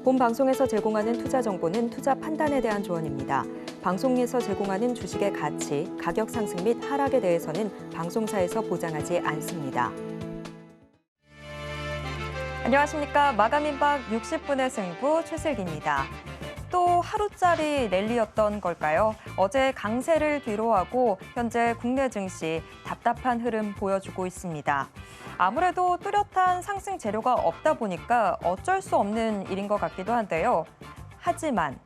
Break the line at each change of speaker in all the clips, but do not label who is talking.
본 방송에서 제공하는 투자 정보는 투자 판단에 대한 조언입니다. 방송에서 제공하는 주식의 가치, 가격 상승 및 하락에 대해서는 방송사에서 보장하지 않습니다. 안녕하십니까. 마감임박 60분의 승부 최슬기입니다. 또 하루짜리 랠리였던 걸까요? 어제 강세를 뒤로하고 현재 국내 증시 답답한 흐름 보여주고 있습니다. 아무래도 뚜렷한 상승 재료가 없다 보니까 어쩔 수 없는 일인 것 같기도 한데요. 하지만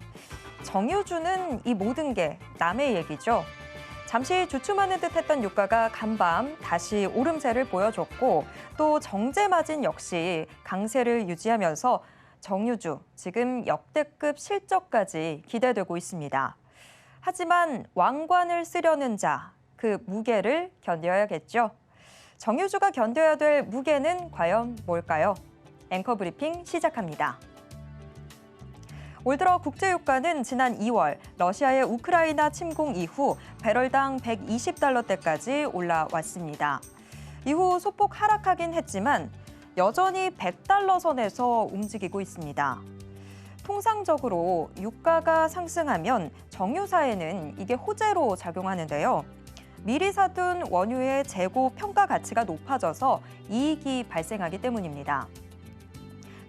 정유주는 이 모든 게 남의 얘기죠. 잠시 주춤하는 듯했던 유가가 간밤 다시 오름세를 보여줬고 또 정제마진 역시 강세를 유지하면서 정유주 지금 역대급 실적까지 기대되고 있습니다. 하지만 왕관을 쓰려는 자, 그 무게를 견뎌야겠죠. 정유주가 견뎌야 될 무게는 과연 뭘까요? 앵커 브리핑 시작합니다. 올 들어 국제유가는 지난 2월 러시아의 우크라이나 침공 이후 배럴당 120달러대까지 올라왔습니다. 이후 소폭 하락하긴 했지만 여전히 100달러 선에서 움직이고 있습니다. 통상적으로 유가가 상승하면 정유사에는 이게 호재로 작용하는데요. 미리 사둔 원유의 재고 평가 가치가 높아져서 이익이 발생하기 때문입니다.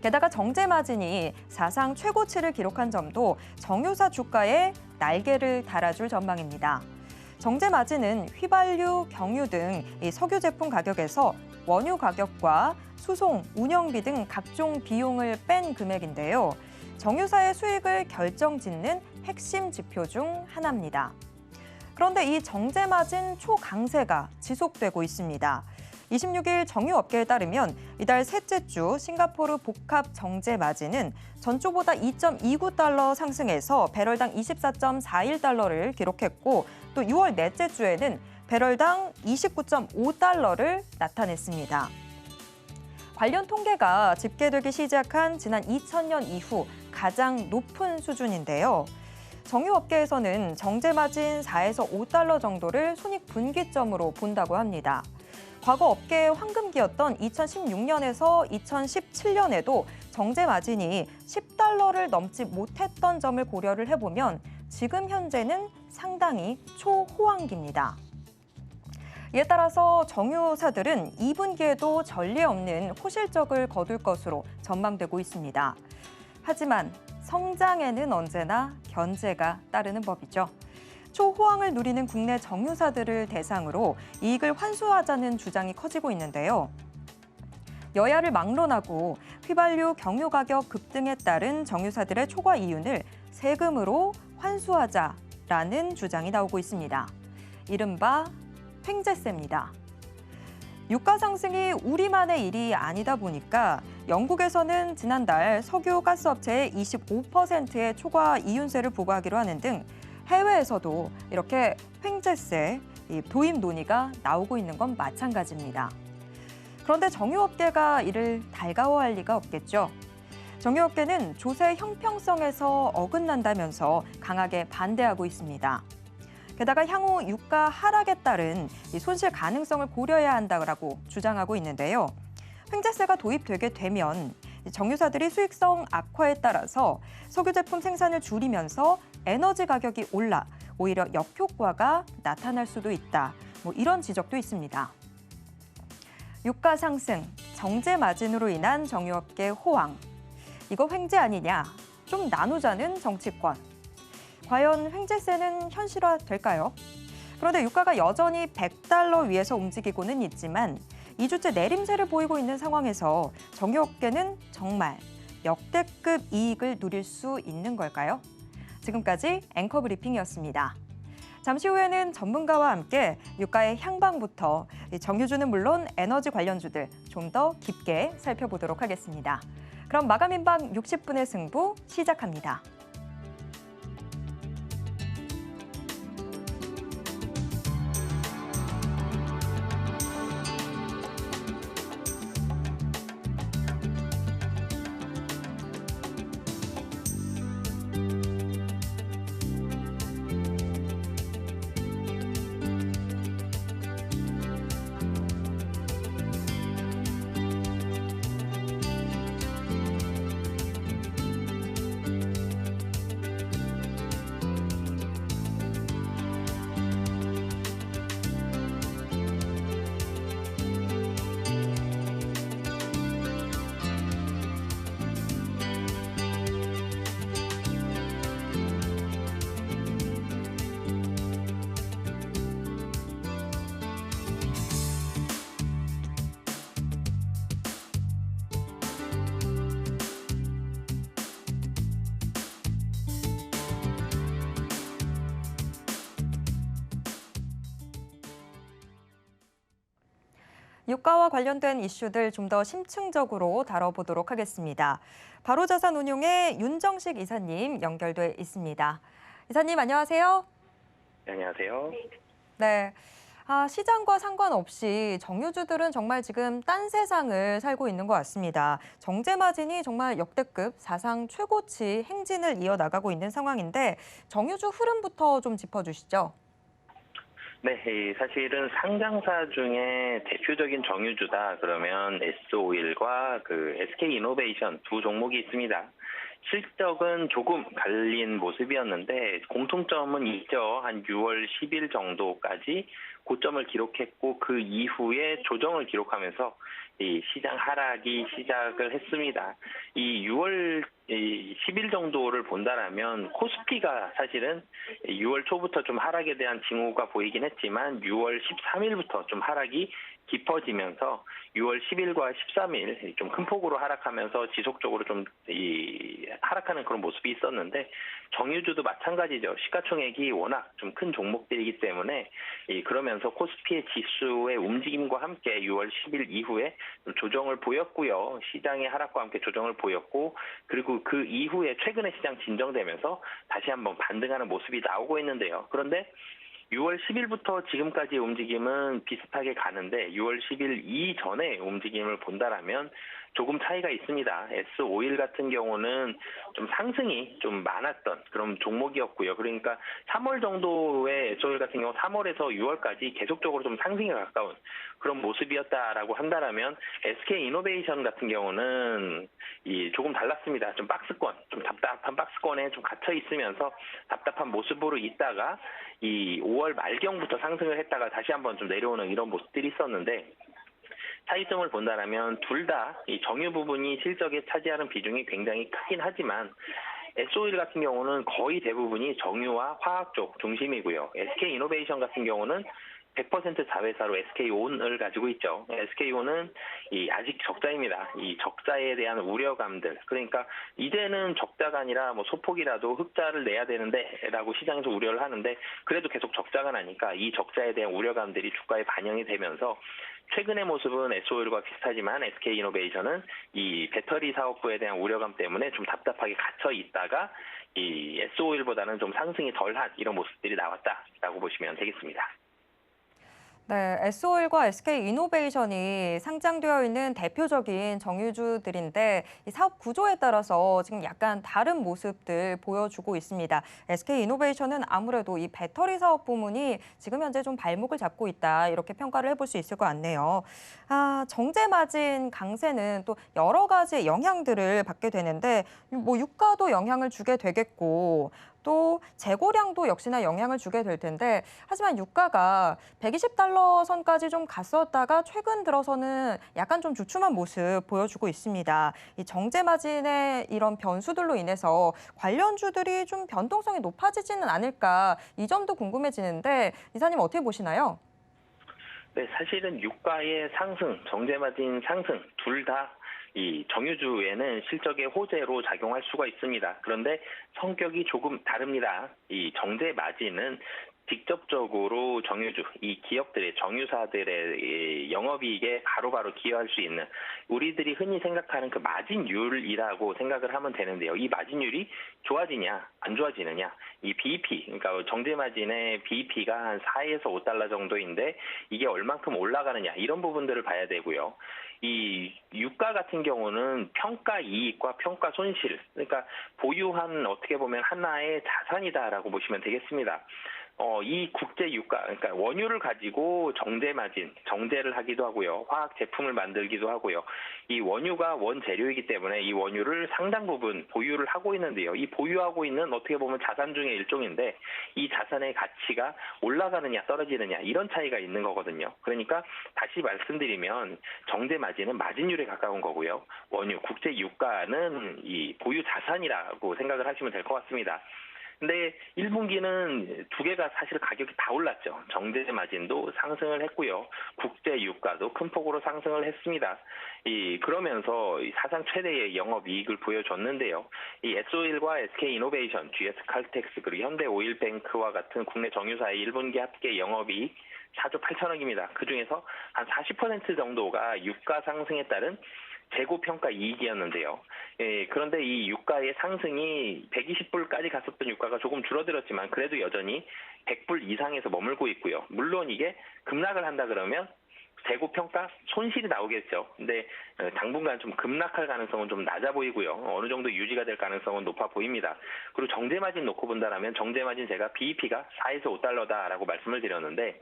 게다가 정제 마진이 사상 최고치를 기록한 점도 정유사 주가에 날개를 달아줄 전망입니다. 정제 마진은 휘발유, 경유 등 석유 제품 가격에서 원유 가격과 수송, 운영비 등 각종 비용을 뺀 금액인데요. 정유사의 수익을 결정짓는 핵심 지표 중 하나입니다. 그런데 이 정제 마진 초강세가 지속되고 있습니다. 26일 정유업계에 따르면 이달 셋째 주 싱가포르 복합 정제 마진은 전주보다 2.29달러 상승해서 배럴당 24.41달러를 기록했고 또 6월 넷째 주에는 배럴당 29.5달러를 나타냈습니다. 관련 통계가 집계되기 시작한 지난 2000년 이후 가장 높은 수준인데요. 정유업계에서는 정제마진 4에서 5달러 정도를 손익분기점으로 본다고 합니다. 과거 업계의 황금기였던 2016년에서 2017년에도 정제마진이 10달러를 넘지 못했던 점을 고려를 해보면 지금 현재는 상당히 초호황기입니다. 이에 따라서 정유사들은 2분기에도 전례 없는 호실적을 거둘 것으로 전망되고 있습니다. 하지만 성장에는 언제나 견제가 따르는 법이죠. 초호황을 누리는 국내 정유사들을 대상으로 이익을 환수하자는 주장이 커지고 있는데요. 여야를 막론하고 휘발유, 경유 가격 급등에 따른 정유사들의 초과 이윤을 세금으로 환수하자라는 주장이 나오고 있습니다. 이른바 횡재세입니다. 유가 상승이 우리만의 일이 아니다 보니까 영국에서는 지난달 석유 가스업체에 25%의 초과 이윤세를 부과하기로 하는 등 해외에서도 이렇게 횡재세 도입 논의가 나오고 있는 건 마찬가지입니다. 그런데 정유업계가 이를 달가워할 리가 없겠죠. 정유업계는 조세 형평성에서 어긋난다면서 강하게 반대하고 있습니다. 게다가 향후 유가 하락에 따른 손실 가능성을 고려해야 한다고 주장하고 있는데요. 횡재세가 도입되게 되면 정유사들이 수익성 악화에 따라서 석유 제품 생산을 줄이면서 에너지 가격이 올라 오히려 역효과가 나타날 수도 있다. 이런 지적도 있습니다. 유가 상승, 정제 마진으로 인한 정유업계 호황. 이거 횡재 아니냐? 좀 나누자는 정치권. 과연 횡재세는 현실화될까요? 그런데 유가가 여전히 100달러 위에서 움직이고는 있지만 2주째 내림세를 보이고 있는 상황에서 정유업계는 정말 역대급 이익을 누릴 수 있는 걸까요? 지금까지 앵커 브리핑이었습니다. 잠시 후에는 전문가와 함께 유가의 향방부터 정유주는 물론 에너지 관련주들 좀 더 깊게 살펴보도록 하겠습니다. 그럼 마감임박 60분의 승부 시작합니다. 유가와 관련된 이슈들 좀 더 심층적으로 다뤄보도록 하겠습니다. 바로자산운용의 윤정식 이사님 연결돼 있습니다. 이사님 안녕하세요.
네, 안녕하세요.
네. 시장과 상관없이 정유주들은 정말 지금 딴 세상을 살고 있는 것 같습니다. 정제 마진이 정말 역대급 사상 최고치 행진을 이어나가고 있는 상황인데 정유주 흐름부터 좀 짚어주시죠.
네, 사실은 상장사 중에 대표적인 정유주다 그러면 S-오일과 그 SK이노베이션 두 종목이 있습니다. 실적은 조금 갈린 모습이었는데 공통점은 있죠. 한 6월 10일 정도까지 고점을 기록했고 그 이후에 조정을 기록하면서 이 시장 하락이 시작을 했습니다. 이 6월 10일 정도를 본다라면 코스피가 사실은 6월 초부터 좀 하락에 대한 징후가 보이긴 했지만 6월 13일부터 좀 하락이 깊어지면서 6월 10일과 13일 좀 큰 폭으로 하락하면서 지속적으로 좀 하락하는 그런 모습이 있었는데 정유주도 마찬가지죠. 시가총액이 워낙 좀 큰 종목들이기 때문에 그러면서 코스피의 지수의 움직임과 함께 6월 10일 이후에 조정을 보였고요. 시장의 하락과 함께 조정을 보였고 그리고 그 이후에 최근에 시장 진정되면서 다시 한번 반등하는 모습이 나오고 있는데요. 그런데 6월 10일부터 지금까지의 움직임은 비슷하게 가는데 6월 10일 이전의 움직임을 본다라면 조금 차이가 있습니다. S-오일 같은 경우는 좀 상승이 좀 많았던 그런 종목이었고요. 그러니까 3월 정도의 S-오일 같은 경우 3월에서 6월까지 계속적으로 좀 상승에 가까운 그런 모습이었다라고 한다라면 SK이노베이션 같은 경우는 조금 달랐습니다. 좀 박스권, 좀 답답한 박스권에 좀 갇혀 있으면서 답답한 모습으로 있다가 이 5월 말경부터 상승을 했다가 다시 한번 좀 내려오는 이런 모습들이 있었는데 차이점을 본다면 둘 다 이 정유 부분이 실적에 차지하는 비중이 굉장히 크긴 하지만 S-오일 같은 경우는 거의 대부분이 정유와 화학 쪽 중심이고요. SK이노베이션 같은 경우는 100% 자회사로 SK온을 가지고 있죠. SK온은 아직 적자입니다. 이 적자에 대한 우려감들. 그러니까 이제는 적자가 아니라 뭐 소폭이라도 흑자를 내야 되는데라고 시장에서 우려를 하는데 그래도 계속 적자가 나니까 이 적자에 대한 우려감들이 주가에 반영이 되면서 최근의 모습은 S-오일과 비슷하지만 SK이노베이션은 이 배터리 사업부에 대한 우려감 때문에 좀 답답하게 갇혀 있다가 이 S-오일보다는 좀 상승이 덜한 이런 모습들이 나왔다라고 보시면 되겠습니다.
네, S-오일과 SK이노베이션이 상장되어 있는 대표적인 정유주들인데 이 사업 구조에 따라서 지금 약간 다른 모습들 보여주고 있습니다. SK이노베이션은 아무래도 이 배터리 사업 부문이 지금 현재 좀 발목을 잡고 있다 이렇게 평가를 해볼 수 있을 것 같네요. 정제 마진 강세는 또 여러 가지 영향들을 받게 되는데 뭐 유가도 영향을 주게 되겠고 또 재고량도 역시나 영향을 주게 될 텐데 하지만 유가가 120달러 선까지 좀 갔었다가 최근 들어서는 약간 좀 주춤한 모습 보여주고 있습니다. 이 정제 마진의 이런 변수들로 인해서 관련주들이 좀 변동성이 높아지지는 않을까 이 점도 궁금해지는데 이사님 어떻게 보시나요?
네, 사실은 유가의 상승, 정제마진 상승 둘 다 이 정유주에는 실적의 호재로 작용할 수가 있습니다. 그런데 성격이 조금 다릅니다. 이 정제 마진은 직접적으로 정유주, 이 기업들의 정유사들의 영업이익에 바로바로 기여할 수 있는 우리들이 흔히 생각하는 그 마진율이라고 생각을 하면 되는데요. 이 마진율이 좋아지냐, 안 좋아지느냐, 이 BEP, 그러니까 정제 마진의 BEP가 한 4에서 5달러 정도인데 이게 얼만큼 올라가느냐 이런 부분들을 봐야 되고요. 이 유가 같은 경우는 평가 이익과 평가 손실, 그러니까 보유한 어떻게 보면 하나의 자산이다라고 보시면 되겠습니다. 이 국제 유가, 그러니까 원유를 가지고 정제 마진, 정제를 하기도 하고요. 화학 제품을 만들기도 하고요. 이 원유가 원재료이기 때문에 이 원유를 상당 부분 보유를 하고 있는데요. 이 보유하고 있는 어떻게 보면 자산 중의 일종인데 이 자산의 가치가 올라가느냐 떨어지느냐 이런 차이가 있는 거거든요. 그러니까 다시 말씀드리면 정제 마진은 마진율에 가까운 거고요. 원유, 국제 유가는 이 보유 자산이라고 생각을 하시면 될 것 같습니다. 근데 1분기는 두 개가 사실 가격이 다 올랐죠. 정제 마진도 상승을 했고요. 국제 유가도 큰 폭으로 상승을 했습니다. 그러면서 사상 최대의 영업 이익을 보여줬는데요. 이 S-오일과 SK이노베이션, GS 칼텍스 그리고 현대오일뱅크와 같은 국내 정유사의 1분기 합계 영업이익 4조 8천억입니다. 그중에서 한 40% 정도가 유가 상승에 따른 재고평가 이익이었는데요. 그런데 이 유가의 상승이 120불까지 갔었던 유가가 조금 줄어들었지만 그래도 여전히 100불 이상에서 머물고 있고요. 물론 이게 급락을 한다 그러면 재고평가 손실이 나오겠죠. 근데 당분간 좀 급락할 가능성은 좀 낮아 보이고요. 어느 정도 유지가 될 가능성은 높아 보입니다. 그리고 정제마진 놓고 본다라면 정제마진 제가 BEP가 4에서 5달러다라고 말씀을 드렸는데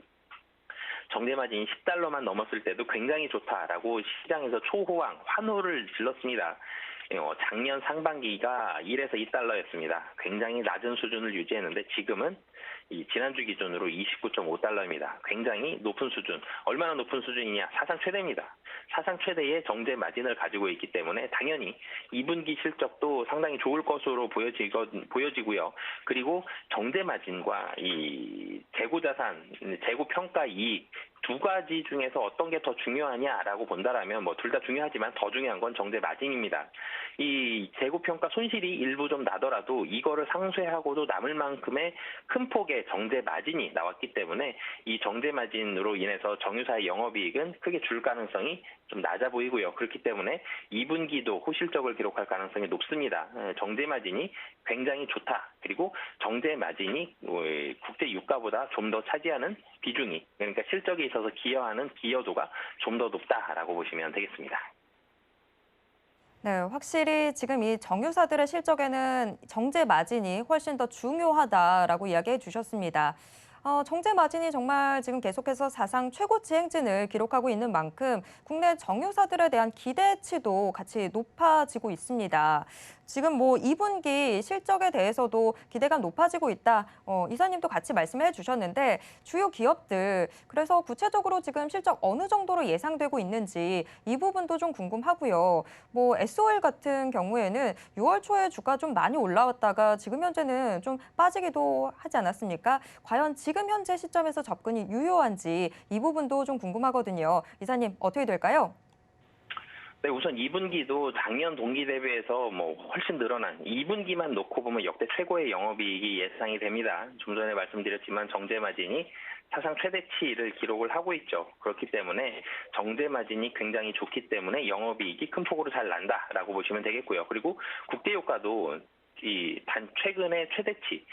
정제마진이 10달러만 넘었을 때도 굉장히 좋다라고 시장에서 초호황, 환호를 질렀습니다. 작년 상반기가 1에서 2달러였습니다. 굉장히 낮은 수준을 유지했는데 지금은 이 지난주 기준으로 29.5달러입니다. 굉장히 높은 수준. 얼마나 높은 수준이냐? 사상 최대입니다. 사상 최대의 정제 마진을 가지고 있기 때문에 당연히 2분기 실적도 상당히 좋을 것으로 보여지고요. 그리고 정제 마진과 이 재고 자산, 재고 평가 이익 두 가지 중에서 어떤 게 더 중요하냐라고 본다라면 뭐 둘 다 중요하지만 더 중요한 건 정제 마진입니다. 이 재고 평가 손실이 일부 좀 나더라도 이거를 상쇄하고도 남을 만큼의 큰 폭의 정제 마진이 나왔기 때문에 이 정제 마진으로 인해서 정유사의 영업이익은 크게 줄 가능성이 좀 낮아 보이고요. 그렇기 때문에 2분기도 호실적을 기록할 가능성이 높습니다. 정제 마진이 굉장히 좋다. 그리고 정제 마진이 국제 유가보다 좀 더 차지하는 비중이, 그러니까 실적에 있어서 기여하는 기여도가 좀 더 높다라고 보시면 되겠습니다.
네, 확실히 지금 이 정유사들의 실적에는 정제 마진이 훨씬 더 중요하다라고 이야기해 주셨습니다. 정제 마진이 정말 지금 계속해서 사상 최고치 행진을 기록하고 있는 만큼 국내 정유사들에 대한 기대치도 같이 높아지고 있습니다. 지금 뭐 2분기 실적에 대해서도 기대가 높아지고 있다. 이사님도 같이 말씀해 주셨는데 주요 기업들 그래서 구체적으로 지금 실적 어느 정도로 예상되고 있는지 이 부분도 좀 궁금하고요. 뭐 SOL 같은 경우에는 6월 초에 주가 좀 많이 올라왔다가 지금 현재는 좀 빠지기도 하지 않았습니까? 과연 지금 현재 시점에서 접근이 유효한지 이 부분도 좀 궁금하거든요. 이사님 어떻게 될까요?
네, 우선 2분기도 작년 동기 대비해서 뭐 훨씬 늘어난 2분기만 놓고 보면 역대 최고의 영업이익이 예상이 됩니다. 좀 전에 말씀드렸지만 정제 마진이 사상 최대치를 기록을 하고 있죠. 그렇기 때문에 정제 마진이 굉장히 좋기 때문에 영업이익이 큰 폭으로 잘 난다라고 보시면 되겠고요. 그리고 국대 유가도 최근의 최대치,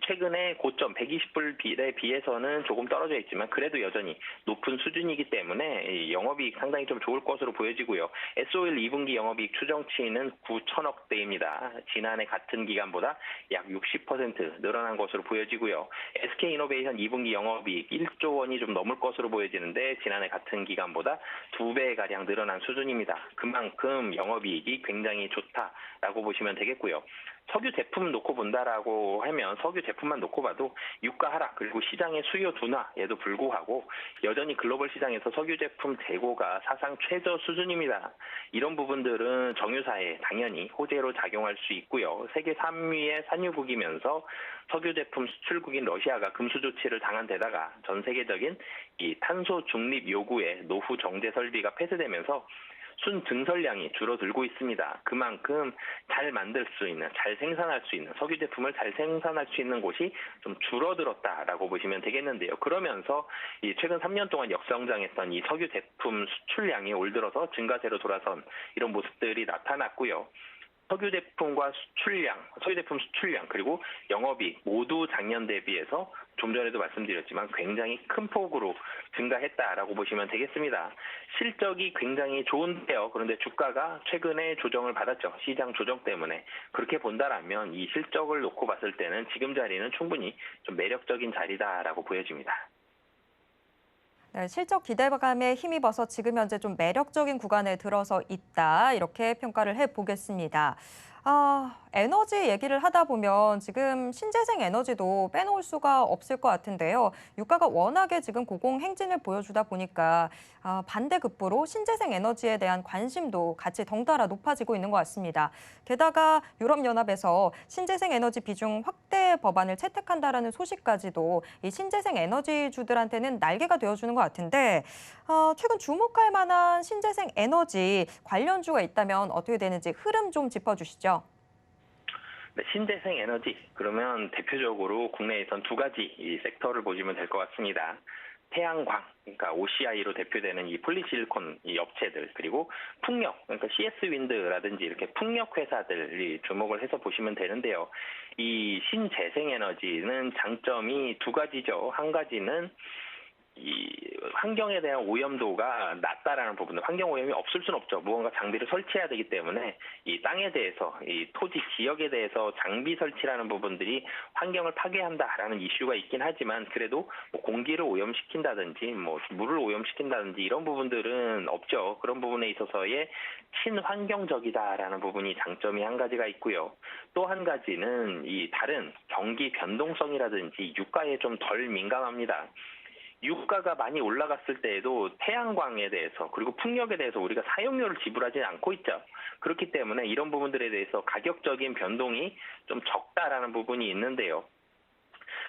최근의 고점 120불에 비해서는 조금 떨어져 있지만 그래도 여전히 높은 수준이기 때문에 영업이익 상당히 좀 좋을 것으로 보여지고요. SOL 2분기 영업이익 추정치는 9천억대입니다. 지난해 같은 기간보다 약 60% 늘어난 것으로 보여지고요. SK이노베이션 2분기 영업이익 1조 원이 좀 넘을 것으로 보여지는데 지난해 같은 기간보다 2배가량 늘어난 수준입니다. 그만큼 영업이익이 굉장히 좋다라고 보시면 되겠고요. 석유 제품 놓고 본다라고 하면 석유 제품만 놓고 봐도 유가 하락 그리고 시장의 수요 둔화에도 불구하고 여전히 글로벌 시장에서 석유 제품 재고가 사상 최저 수준입니다. 이런 부분들은 정유사에 당연히 호재로 작용할 수 있고요. 세계 3위의 산유국이면서 석유 제품 수출국인 러시아가 금수 조치를 당한 데다가 전 세계적인 이 탄소 중립 요구에 노후 정제 설비가 폐쇄되면서 순증설량이 줄어들고 있습니다. 그만큼 잘 만들 수 있는, 잘 생산할 수 있는, 석유 제품을 잘 생산할 수 있는 곳이 좀 줄어들었다라고 보시면 되겠는데요. 그러면서 이 최근 3년 동안 역성장했던 이 석유 제품 수출량이 올 들어서 증가세로 돌아선 이런 모습들이 나타났고요. 석유 제품 수출량 그리고 영업이익 모두 작년 대비해서 좀 전에도 말씀드렸지만 굉장히 큰 폭으로 증가했다라고 보시면 되겠습니다. 실적이 굉장히 좋은데요. 그런데 주가가 최근에 조정을 받았죠. 시장 조정 때문에. 그렇게 본다라면 이 실적을 놓고 봤을 때는 지금 자리는 충분히 좀 매력적인 자리다라고 보여집니다.
네, 실적 기대감에 힘입어서 지금 현재 좀 매력적인 구간에 들어서 있다. 이렇게 평가를 해보겠습니다. 에너지 얘기를 하다 보면 지금 신재생 에너지도 빼놓을 수가 없을 것 같은데요. 유가가 워낙에 지금 고공행진을 보여주다 보니까 반대급부로 신재생 에너지에 대한 관심도 같이 덩달아 높아지고 있는 것 같습니다. 게다가 유럽연합에서 신재생 에너지 비중 확대 법안을 채택한다라는 소식까지도 이 신재생 에너지주들한테는 날개가 되어주는 것 같은데 최근 주목할 만한 신재생 에너지 관련주가 있다면 어떻게 되는지 흐름 좀 짚어주시죠.
네, 신재생 에너지 그러면 대표적으로 국내에선 두 가지 이 섹터를 보시면 될 것 같습니다. 태양광, 그러니까 OCI로 대표되는 이 폴리실리콘 이 업체들, 그리고 풍력, 그러니까 CS 윈드라든지 이렇게 풍력 회사들이 주목을 해서 보시면 되는데요. 이 신재생에너지는 장점이 두 가지죠. 한 가지는 이 환경에 대한 오염도가 낮다라는 부분은 환경 오염이 없을 수는 없죠. 무언가 장비를 설치해야 되기 때문에 이 땅에 대해서 이 토지 지역에 대해서 장비 설치라는 부분들이 환경을 파괴한다라는 이슈가 있긴 하지만 그래도 뭐 공기를 오염시킨다든지 뭐 물을 오염시킨다든지 이런 부분들은 없죠. 그런 부분에 있어서의 친환경적이다라는 부분이 장점이 한 가지가 있고요. 또 한 가지는 이 다른 경기 변동성이라든지 유가에 좀 덜 민감합니다. 유가가 많이 올라갔을 때에도 태양광에 대해서 그리고 풍력에 대해서 우리가 사용료를 지불하지 않고 있죠. 그렇기 때문에 이런 부분들에 대해서 가격적인 변동이 좀 적다라는 부분이 있는데요.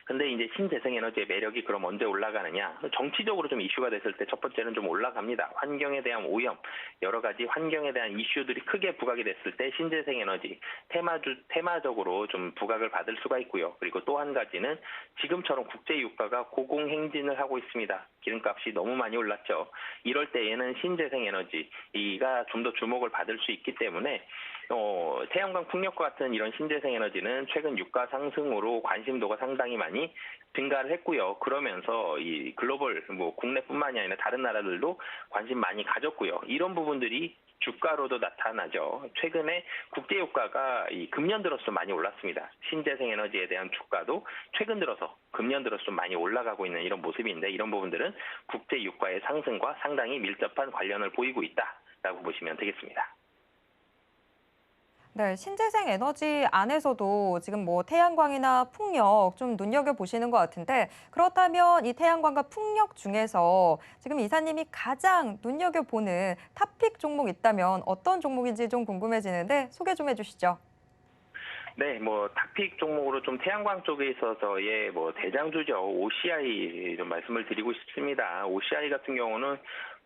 근데 이제 신재생에너지의 매력이 그럼 언제 올라가느냐? 정치적으로 좀 이슈가 됐을 때 첫 번째는 좀 올라갑니다. 환경에 대한 오염, 여러 가지 환경에 대한 이슈들이 크게 부각이 됐을 때 신재생에너지 테마적으로 좀 부각을 받을 수가 있고요. 그리고 또 한 가지는 지금처럼 국제 유가가 고공행진을 하고 있습니다. 기름값이 너무 많이 올랐죠. 이럴 때에는 신재생에너지가 좀 더 주목을 받을 수 있기 때문에 태양광 풍력과 같은 이런 신재생에너지는 최근 유가 상승으로 관심도가 상당히 많이 증가를 했고요. 그러면서 이 글로벌 뭐 국내뿐만이 아니라 다른 나라들도 관심 많이 가졌고요. 이런 부분들이 주가로도 나타나죠. 최근에 국제 유가가 이 금년 들어서 좀 많이 올랐습니다. 신재생 에너지에 대한 주가도 최근 들어서 금년 들어서 좀 많이 올라가고 있는 이런 모습인데 이런 부분들은 국제 유가의 상승과 상당히 밀접한 관련을 보이고 있다라고 보시면 되겠습니다.
네, 신재생 에너지 안에서도 지금 뭐 태양광이나 풍력 좀 눈여겨보시는 것 같은데 그렇다면 이 태양광과 풍력 중에서 지금 이사님이 가장 눈여겨보는 탑픽 종목 있다면 어떤 종목인지 좀 궁금해지는데 소개 좀 해주시죠.
네, 뭐 탑픽 종목으로 좀 태양광 쪽에 있어서의 뭐 대장주죠. OCI 좀 말씀을 드리고 싶습니다. OCI 같은 경우는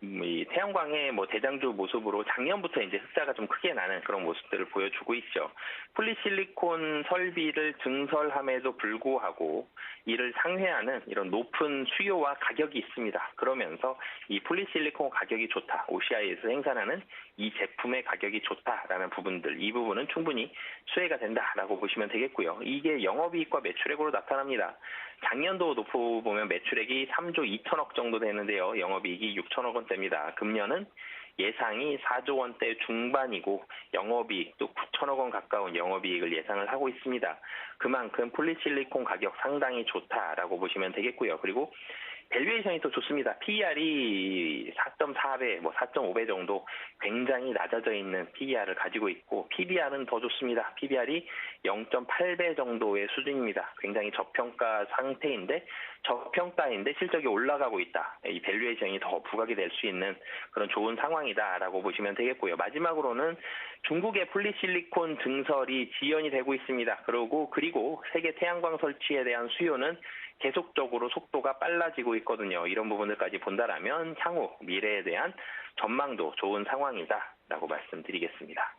이 태양광의 뭐 대장주 모습으로 작년부터 이제 흑자가 좀 크게 나는 그런 모습들을 보여주고 있죠. 폴리실리콘 설비를 증설함에도 불구하고 이를 상회하는 이런 높은 수요와 가격이 있습니다. 그러면서 이 폴리실리콘 가격이 좋다. OCI에서 생산하는 이 제품의 가격이 좋다라는 부분들, 이 부분은 충분히 수혜가 된다라고 보시면 되겠고요. 이게 영업이익과 매출액으로 나타납니다. 작년도 놓고 보면 매출액이 3조 2천억 정도 되는데요. 영업이익이 6천억 원대입니다. 금년은 예상이 4조 원대 중반이고 영업이익도 9천억 원 가까운 영업이익을 예상을 하고 있습니다. 그만큼 폴리실리콘 가격 상당히 좋다라고 보시면 되겠고요. 그리고 밸류에이션이 또 좋습니다. PER이 4.4배, 뭐 4.5배 정도 굉장히 낮아져 있는 PER을 가지고 있고 PBR은 더 좋습니다. PBR이 0.8배 정도의 수준입니다. 굉장히 저평가인데 실적이 올라가고 있다. 이 밸류에이션이 더 부각이 될 수 있는 그런 좋은 상황이다라고 보시면 되겠고요. 마지막으로는 중국의 폴리실리콘 증설이 지연이 되고 있습니다. 그리고 세계 태양광 설치에 대한 수요는 계속적으로 속도가 빨라지고 있거든요. 이런 부분들까지 본다라면 향후 미래에 대한 전망도 좋은 상황이다라고 말씀드리겠습니다.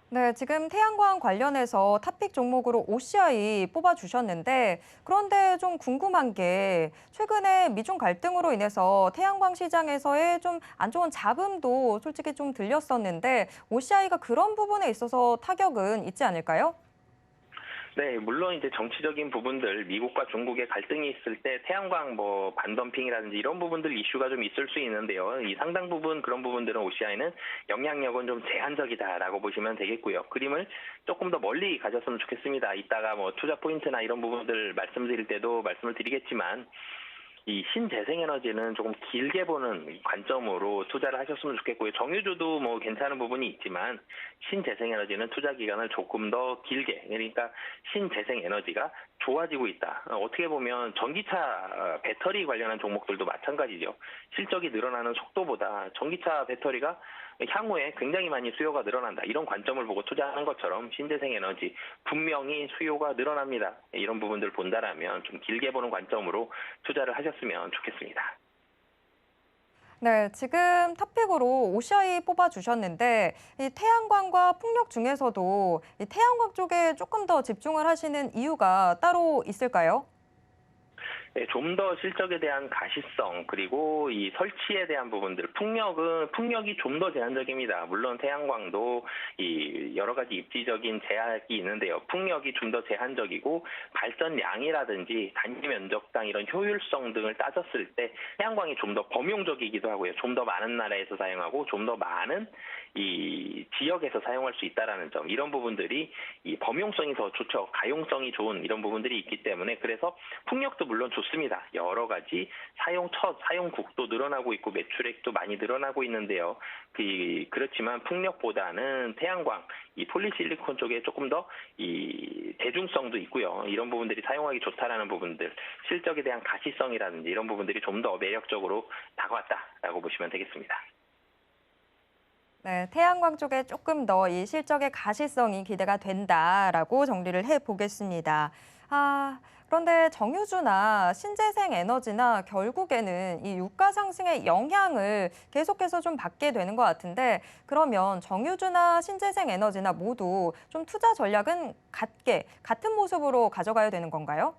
네, 지금 태양광 관련해서 탑픽 종목으로 OCI 뽑아주셨는데 그런데 좀 궁금한 게 최근에 미중 갈등으로 인해서 태양광 시장에서의 좀 안 좋은 잡음도 솔직히 좀 들렸었는데 OCI가 그런 부분에 있어서 타격은 있지 않을까요?
네, 물론 이제 정치적인 부분들, 미국과 중국의 갈등이 있을 때 태양광 뭐 반덤핑이라든지 이런 부분들 이슈가 좀 있을 수 있는데요. 이 상당 부분 그런 부분들은 OCI는 영향력은 좀 제한적이다라고 보시면 되겠고요. 그림을 조금 더 멀리 가졌으면 좋겠습니다. 이따가 뭐 투자 포인트나 이런 부분들 말씀드릴 때도 말씀을 드리겠지만 이 신재생에너지는 조금 길게 보는 관점으로 투자를 하셨으면 좋겠고요. 정유주도 뭐 괜찮은 부분이 있지만 신재생에너지는 투자 기간을 조금 더 길게, 그러니까 신재생에너지가 좋아지고 있다. 어떻게 보면 전기차 배터리 관련한 종목들도 마찬가지죠. 실적이 늘어나는 속도보다 전기차 배터리가 향후에 굉장히 많이 수요가 늘어난다. 이런 관점을 보고 투자하는 것처럼 신재생에너지 분명히 수요가 늘어납니다. 이런 부분들 본다라면 좀 길게 보는 관점으로 투자를 하셨으면 좋겠습니다.
네, 지금 탑픽으로 OCI 뽑아주셨는데 이 태양광과 풍력 중에서도 이 태양광 쪽에 조금 더 집중을 하시는 이유가 따로 있을까요?
네, 좀 더 실적에 대한 가시성 그리고 이 설치에 대한 부분들 풍력이 좀 더 제한적입니다. 물론 태양광도 이 여러 가지 입지적인 제약이 있는데요. 풍력이 좀 더 제한적이고 발전량이라든지 단위 면적당 이런 효율성 등을 따졌을 때 태양광이 좀 더 범용적이기도 하고요. 좀 더 많은 나라에서 사용하고 좀 더 많은 이 지역에서 사용할 수 있다라는 점 이런 부분들이 이 범용성이 더 좋죠. 가용성이 좋은 이런 부분들이 있기 때문에 그래서 풍력도 물론 좋습니다. 여러 가지 사용국도 늘어나고 있고 매출액도 많이 늘어나고 있는데요. 그렇지만 풍력보다는 태양광, 이 폴리실리콘 쪽에 조금 더 이 대중성도 있고요. 이런 부분들이 사용하기 좋다라는 부분들, 실적에 대한 가시성이라든지 이런 부분들이 좀 더 매력적으로 다가왔다라고 보시면 되겠습니다.
네, 태양광 쪽에 조금 더 이 실적의 가시성이 기대가 된다라고 정리를 해보겠습니다. 그런데 정유주나 신재생 에너지나 결국에는 이 유가 상승의 영향을 계속해서 좀 받게 되는 것 같은데 그러면 정유주나 신재생 에너지나 모두 좀 투자 전략은 같은 모습으로 가져가야 되는 건가요?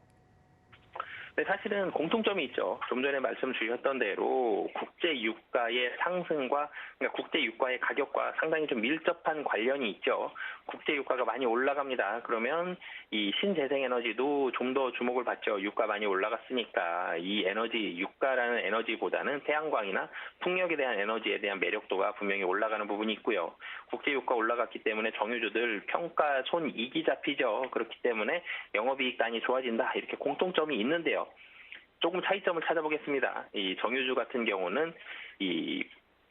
네, 사실은 공통점이 있죠. 좀 전에 말씀 주셨던 대로 국제 유가의 상승과 그러니까 국제 유가의 가격과 상당히 좀 밀접한 관련이 있죠. 국제 유가가 많이 올라갑니다. 그러면 이 신재생 에너지도 좀 더 주목을 받죠. 유가 많이 올라갔으니까 이 에너지 유가라는 에너지보다는 태양광이나 풍력에 대한 에너지에 대한 매력도가 분명히 올라가는 부분이 있고요. 국제 유가 올라갔기 때문에 정유주들 평가 손익이 잡히죠. 그렇기 때문에 영업이익 단이 좋아진다. 이렇게 공통점이 있는데요. 조금 차이점을 찾아보겠습니다. 이 정유주 같은 경우는 이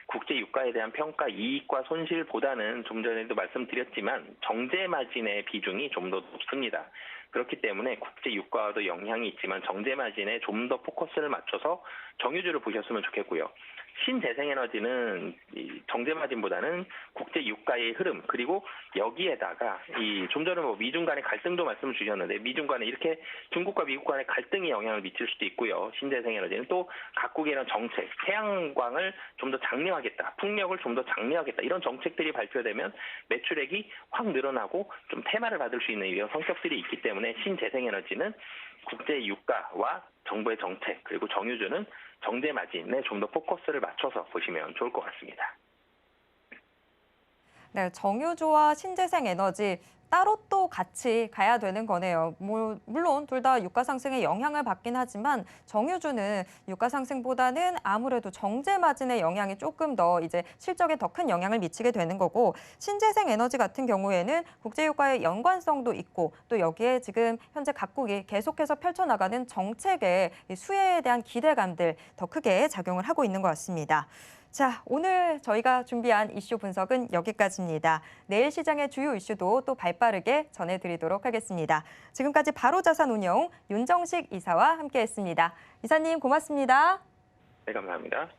국제 유가에 대한 평가 이익과 손실보다는 좀 전에도 말씀드렸지만 정제 마진의 비중이 좀 더 높습니다. 그렇기 때문에 국제 유가와도 영향이 있지만 정제 마진에 좀 더 포커스를 맞춰서 정유주를 보셨으면 좋겠고요. 신재생에너지는 이 정제 마진보다는 국제 유가의 흐름 그리고 여기에다가 이 좀 전에 뭐 미중 간의 갈등도 말씀을 주셨는데 미중 간에 이렇게 중국과 미국 간의 갈등이 영향을 미칠 수도 있고요. 신재생에너지는 또 각국의 이런 정책, 태양광을 좀 더 장려하겠다, 풍력을 좀 더 장려하겠다 이런 정책들이 발표되면 매출액이 확 늘어나고 좀 테마를 받을 수 있는 이런 성격들이 있기 때문에 신재생에너지는 국제 유가와 정부의 정책 그리고 정유주는 정제 마진에 좀 더 포커스를 맞춰서 보시면 좋을 것 같습니다.
네, 정유주와 신재생 에너지 따로 또 같이 가야 되는 거네요. 물론 둘 다 유가 상승에 영향을 받긴 하지만 정유주는 유가 상승보다는 아무래도 정제 마진의 영향이 조금 더 이제 실적에 더 큰 영향을 미치게 되는 거고 신재생 에너지 같은 경우에는 국제 유가의 연관성도 있고 또 여기에 지금 현재 각국이 계속해서 펼쳐나가는 정책의 이 수혜에 대한 기대감들 더 크게 작용을 하고 있는 것 같습니다. 자, 오늘 저희가 준비한 이슈 분석은 여기까지입니다. 내일 시장의 주요 이슈도 또 발빠르게 전해드리도록 하겠습니다. 지금까지 바로자산운용 윤정식 이사와 함께했습니다. 이사님 고맙습니다.
네, 감사합니다.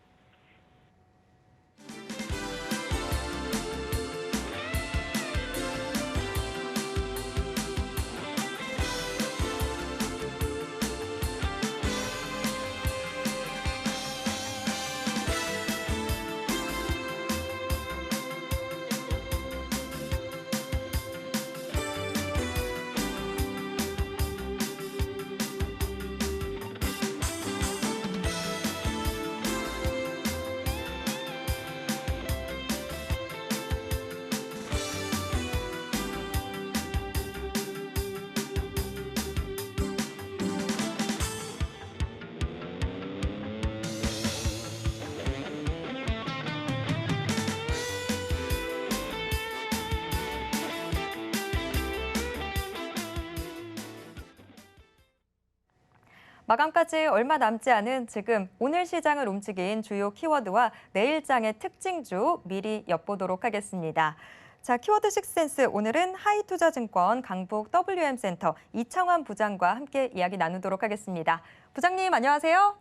마감까지 얼마 남지 않은 지금 오늘 시장을 움직인 주요 키워드와 내일장의 특징주 미리 엿보도록 하겠습니다. 자, 키워드 식센스 오늘은 하이투자증권 강북 WM센터 이창환 부장과 함께 이야기 나누도록 하겠습니다. 부장님 안녕하세요.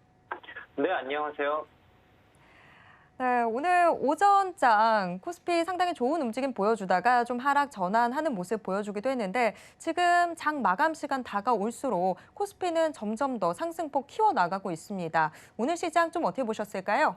네, 안녕하세요.
네, 오늘 오전장 코스피 상당히 좋은 움직임 보여주다가 좀 하락 전환하는 모습 보여주기도 했는데 지금 장 마감 시간 다가올수록 코스피는 점점 더 상승폭 키워나가고 있습니다. 오늘 시장 좀 어떻게 보셨을까요?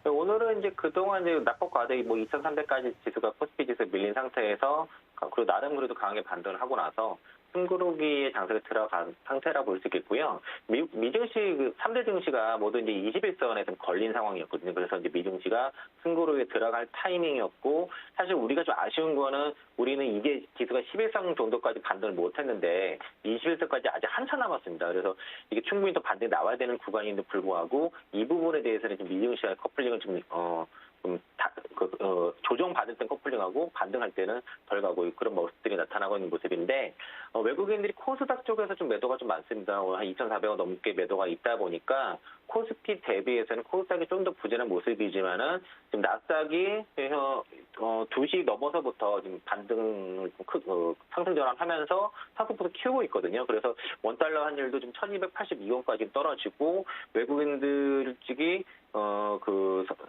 네, 오늘은 이제 그동안 이제 낙폭 과대기 2,300까지 지수가 코스피 지수 밀린 상태에서 그리고 나름 그래도 강하게 반등을 하고 나서 숨고르기의 장세가 들어간 상태라 볼 수 있겠고요. 미증시 그 3대 증시가 모두 이제 21선에 좀 걸린 상황이었거든요. 그래서 이제 미증시가 숨고르기에 들어갈 타이밍이었고, 사실 우리가 좀 아쉬운 거는 우리는 이게 지수가 11선 정도까지 반등을 못 했는데 21선까지 아직 한참 남았습니다. 그래서 이게 충분히 더 반등이 나와야 되는 구간인데 불구하고 이 부분에 대해서는 좀 미증시와 커플링을 조정받을 땐 커플링하고 반등할 때는 덜 가고 그런 모습들이 나타나고 있는 모습인데, 외국인들이 코스닥 쪽에서 좀 매도가 좀 많습니다. 한 2,400원 넘게 매도가 있다 보니까 코스피 대비해서는 코스닥이 좀 더 부진한 모습이지만은 지금 나스닥이 2시 넘어서부터 지금 반등 상승 전환하면서 상승폭을 키우고 있거든요. 그래서 원달러 환율도 지금 1,282원까지 떨어지고, 외국인들 측이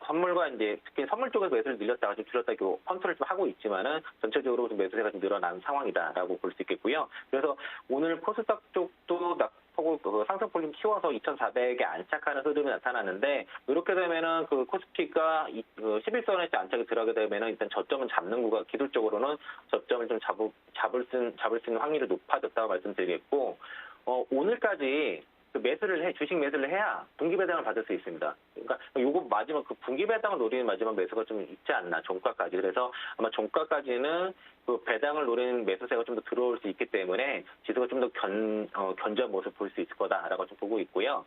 선물과 이제 특히 선물 쪽에서 매수를 늘렸다가 좀 줄였다 컨트롤 좀 하고 있지만은 전체적으로 좀 매수세가 좀 늘어난 상황이다라고 볼 수 있겠고요. 그래서 오늘 코스닥 쪽도 상승폭 좀 키워서 2,400에 안착하는 흐름이 나타나는데, 이렇게 되면은 그 코스피가 11선에 안착이 들어가게 되면은 일단 저점은 잡는 구간, 기술적으로는 저점을 좀 잡을 수 있는 확률이 높아졌다고 말씀드리겠고, 오늘까지 주식 매수를 해야 분기 배당을 받을 수 있습니다. 그러니까 요거 마지막 분기 배당을 노리는 마지막 매수가 좀 있지 않나, 종가까지. 그래서 아마 종가까지는 그 배당을 노리는 매수세가 좀 더 들어올 수 있기 때문에 지수가 좀 더 견조한 모습 볼 수 있을 거다라고 좀 보고 있고요.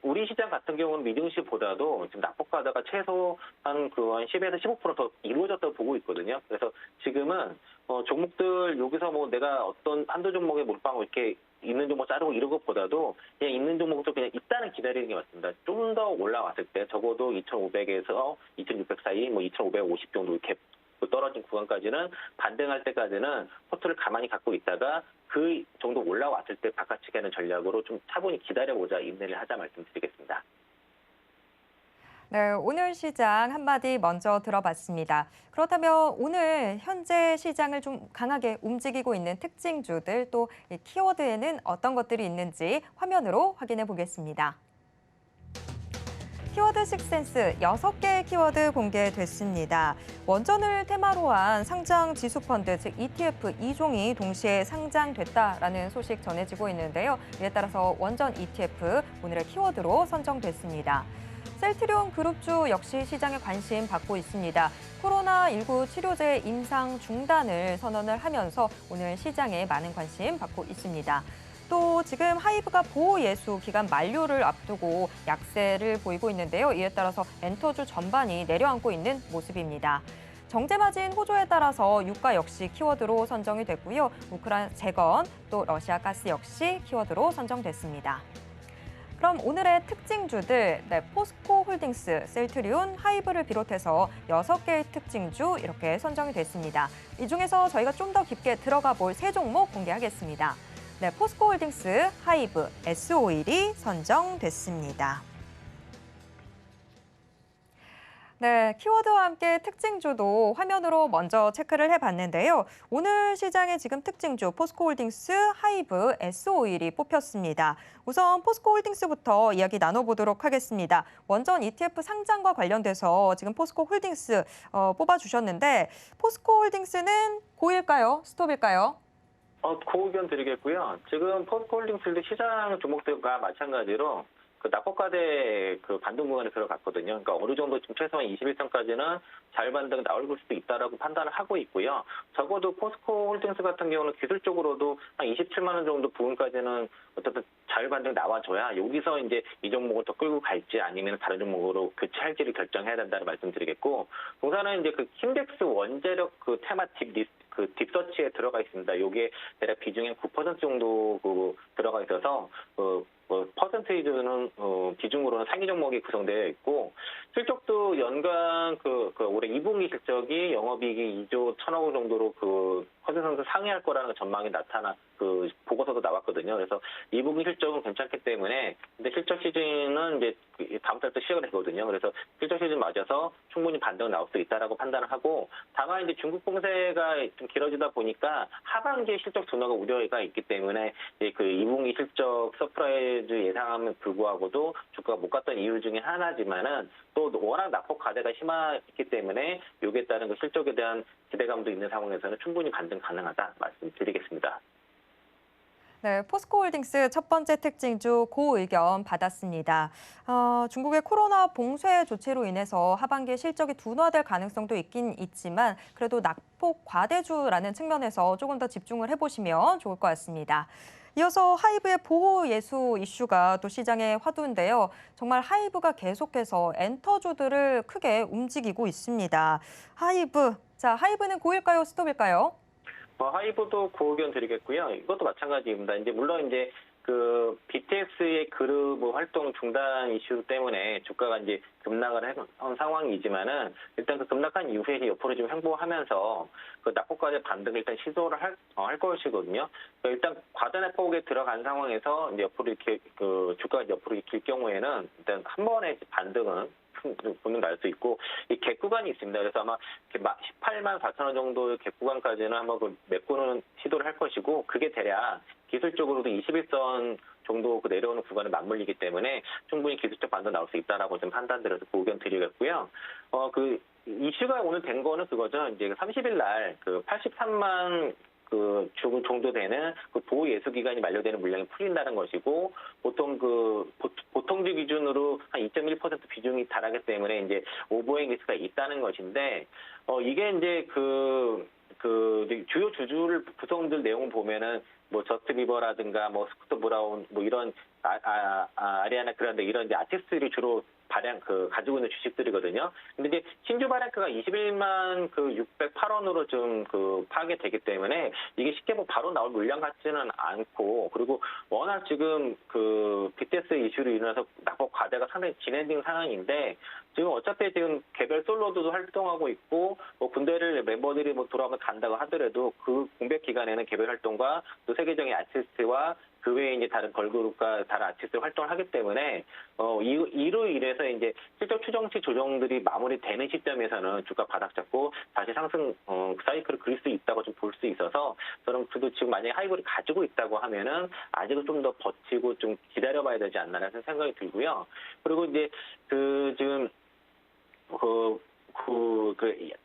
우리 시장 같은 경우는 미증시보다도 지금 낙폭과다가 최소 한 10에서 15% 더 이루어졌다고 보고 있거든요. 그래서 지금은 종목들 여기서 내가 어떤 한두 종목에 몰빵하고 이렇게 있는 종목 자르고 이런 것보다도 그냥 있는 종목도 그냥 일단은 기다리는 게 맞습니다. 좀 더 올라왔을 때 적어도 2,500에서 2,600 사이, 2,550 정도 이렇게 떨어진 구간까지는 반등할 때까지는 포트를 가만히 갖고 있다가 그 정도 올라왔을 때 바깥치기 하는 전략으로 좀 차분히 기다려보자, 인내를 하자 말씀드리겠습니다.
네, 오늘 시장 한마디 먼저 들어봤습니다. 그렇다면 오늘 현재 시장을 좀 강하게 움직이고 있는 특징주들, 또 이 키워드에는 어떤 것들이 있는지 화면으로 확인해 보겠습니다. 키워드 식센스 6개의 키워드 공개됐습니다. 원전을 테마로 한 상장 지수 펀드, 즉 ETF 2종이 동시에 상장됐다라는 소식 전해지고 있는데요. 이에 따라서 원전 ETF 오늘의 키워드로 선정됐습니다. 셀트리온 그룹주 역시 시장에 관심 받고 있습니다. 코로나19 치료제 임상 중단을 선언을 하면서 오늘 시장에 많은 관심 받고 있습니다. 또 지금 하이브가 보호예수 기간 만료를 앞두고 약세를 보이고 있는데요. 이에 따라서 엔터주 전반이 내려앉고 있는 모습입니다. 정제마진 호조에 따라서 유가 역시 키워드로 선정이 됐고요. 우크라이나 재건, 또 러시아 가스 역시 키워드로 선정됐습니다. 그럼 오늘의 특징주들, 포스코 홀딩스, 셀트리온, 하이브를 비롯해서 6개의 특징주 이렇게 선정이 됐습니다. 이 중에서 저희가 좀 더 깊게 들어가 볼 3종목 공개하겠습니다. 네, 포스코 홀딩스, 하이브, S-오일이 선정됐습니다. 네, 키워드와 함께 특징주도 화면으로 먼저 체크를 해봤는데요. 오늘 시장의 지금 특징주 포스코홀딩스, 하이브, S-오일이 뽑혔습니다. 우선 포스코홀딩스부터 이야기 나눠보도록 하겠습니다. 원전 ETF 상장과 관련돼서 지금 포스코홀딩스 뽑아주셨는데, 포스코홀딩스는 고일까요? 스톱일까요?
고 의견 드리겠고요. 지금 포스코홀딩스도 시장 종목들과 마찬가지로 낙폭과대 반등 구간에 들어갔거든요. 그러니까 어느 정도 지금 최소한 21선까지는 자율반등 나올 수도 있다라고 판단을 하고 있고요. 적어도 포스코홀딩스 같은 경우는 기술적으로도 한 27만 원 정도 부분까지는 어쨌든 자율반등 나와줘야 여기서 이제 이 종목을 더 끌고 갈지 아니면 다른 종목으로 교체할지를 결정해야 된다는 말씀드리겠고, 동사는 이제 킨덱스 원재력 테마틱 리스트 딥서치에 들어가 있습니다. 요게 대략 비중의 9% 정도 들어가 있어서 퍼센테이지는 비중으로는 상위 종목이 구성되어 있고, 실적도 연간 올해 2분기 실적이 영업이익이 2조 1천억 원 정도로 컨센서스 상회할 거라는 전망이 보고서도 나왔거든요. 그래서 2분기 실적은 괜찮기 때문에, 근데 실적 시즌은 이제 다음 달부터 시작을 되거든요. 그래서 실적 시즌 맞아서 충분히 반등 나올 수 있다라고 판단을 하고, 다만 이제 중국 봉쇄가 좀 길어지다 보니까 하반기에 실적 둔화가 우려가 있기 때문에 이제 2분기 실적 서프라이즈 예상함에 불구하고도 주가가 못 갔던 이유 중에 하나지만은, 또 또 워낙 낙폭 과대가 심했기 때문에 여기에 따른 그 실적에 대한 기대감도 있는 상황에서는 충분히 반등 가능하다 말씀드리겠습니다.
네, 포스코홀딩스 첫 번째 특징주 고 의견 받았습니다. 중국의 코로나 봉쇄 조치로 인해서 하반기에 실적이 둔화될 가능성도 있긴 있지만 그래도 낙폭 과대주라는 측면에서 조금 더 집중을 해보시면 좋을 것 같습니다. 이어서 하이브의 보호 예수 이슈가 또 시장의 화두인데요. 정말 하이브가 계속해서 엔터주들을 크게 움직이고 있습니다. 하이브는 고일까요, 스톱일까요?
하이브도 그 의견 드리겠고요. 이것도 마찬가지입니다. 이제 물론 이제 그 BTS의 그룹 활동 중단 이슈 때문에 주가가 이제 급락을 한 상황이지만은 일단 그 급락한 이후에 옆으로 좀 횡보하면서 그 낙폭과대 반등을 일단 시도를 할 것이거든요. 일단 과대 낙폭에 들어간 상황에서 이제 옆으로 이렇게 그 주가가 옆으로 길 경우에는 일단 한 번의 반등은 보는 날 수 있고 이 갭 구간이 있습니다. 그래서 아마 18만 4천 원 정도의 갭 구간까지는 한번 그 메꾸는 시도를 할 것이고 그게 대략 기술적으로도 21선 정도 그 내려오는 구간을 맞물리기 때문에 충분히 기술적 반등 나올 수 있다라고 좀 판단드려서 그 의견 드리겠고요. 그 이슈가 오늘 된 거는 그거죠. 이제 30일 날 그 83만 그 정도 되는 그 보호 예수 기간이 만료되는 물량이 풀린다는 것이고 보통 그 보통주 기준으로 한 2.1% 비중이 달하기 때문에 이제 오버행 리스크가 있다는 것인데 이게 이제 그 주요 주주를 구성들 내용 보면은 뭐 저스트 비버라든가 뭐 스쿠터 브라운 뭐 이런 아리아나 그란데 이런 이제 아티스트들이 주로 가지고 있는 주식들이거든요. 근데 이제 신주 발행가가 21만 608원으로 좀 파악이 되기 때문에 이게 쉽게 뭐 바로 나올 물량 같지는 않고 그리고 워낙 지금 BTS 이슈로 인해서 낙폭 과대가 상당히 진행된 상황인데 지금 어차피 지금 개별 솔로도 활동하고 있고 뭐 군대를 멤버들이 뭐 돌아오면 간다고 하더라도 그 공백 기간에는 개별 활동과 또 세계적인 아티스트와 그 외에 이제 다른 걸그룹과 다른 아티스트 활동을 하기 때문에 이로 인해서 이제 실적 추정치 조정들이 마무리되는 시점에서는 주가 바닥 잡고 다시 상승 사이클을 그릴 수 있다고 좀 볼 수 있어서 저는 그래도 지금 만약에 하이브를 가지고 있다고 하면은 아직은 좀 더 버티고 좀 기다려봐야 되지 않나라는 생각이 들고요. 그리고 이제 지금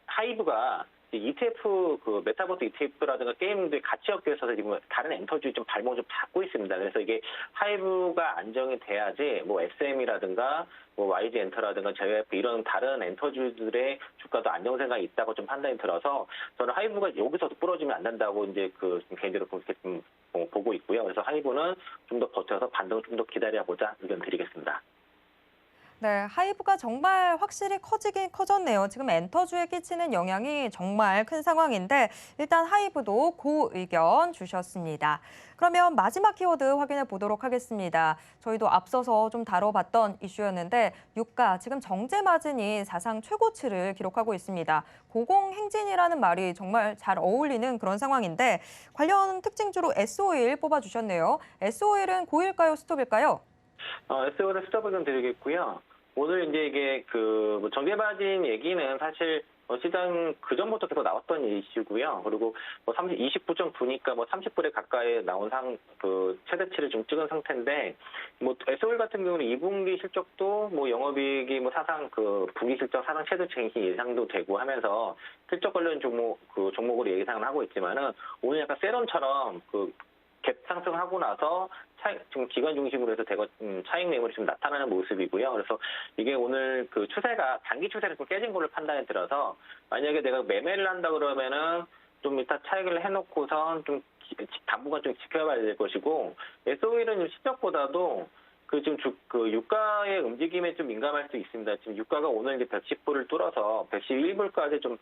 하이브가 ETF 메타버스 ETF라든가 게임들 가치 업계에서 지금 다른 엔터주의 좀 발목을 좀 잡고 있습니다. 그래서 이게 하이브가 안정이 돼야지 뭐 SM이라든가 뭐 YG 엔터라든가 JYP 이런 다른 엔터주들의 주가도 안정세가 있다고 좀 판단이 들어서 저는 하이브가 여기서도 부러지면 안 된다고 이제 개인적으로 그렇게 좀 보고 있고요. 그래서 하이브는 좀 더 버텨서 반등을 좀 더 기다려보자 의견 드리겠습니다.
네, 하이브가 정말 확실히 커지긴 커졌네요. 지금 엔터주에 끼치는 영향이 정말 큰 상황인데 일단 하이브도 고 의견 주셨습니다. 그러면 마지막 키워드 확인해 보도록 하겠습니다. 저희도 앞서서 좀 다뤄봤던 이슈였는데 유가, 지금 정제 마진이 사상 최고치를 기록하고 있습니다. 고공행진이라는 말이 정말 잘 어울리는 그런 상황인데 관련 특징주로 S-오일 뽑아주셨네요. S-오일은 고일까요, 스톱일까요?
S-오일은 스톱 의견 드리겠고요. 오늘 이제 이게 정제 마진 얘기는 사실 시장 그전부터 계속 나왔던 이슈고요. 그리고 뭐 29.9니까 뭐 30불에 가까이 나온 최대치를 좀 찍은 상태인데 뭐 S-오일 같은 경우는 2분기 실적도 뭐 영업이익이 뭐 사상 분기 실적 사상 최대치 예상도 되고 하면서 실적 관련 종목으로 예상을 하고 있지만은 오늘 약간 세럼처럼 갭 상승하고 나서 지금 기관 중심으로 해서 차익 매물이 좀 나타나는 모습이고요. 그래서 이게 오늘 추세가 단기 추세가 좀 깨진 걸로 판단이 들어서 만약에 내가 매매를 한다 그러면은 좀 이따 차익을 해놓고선 좀 당분간 좀 지켜봐야 될 것이고 S-오일은 실적보다도 지금 유가의 움직임에 좀 민감할 수 있습니다. 지금 유가가 오늘 이제 110불을 뚫어서 111불까지 좀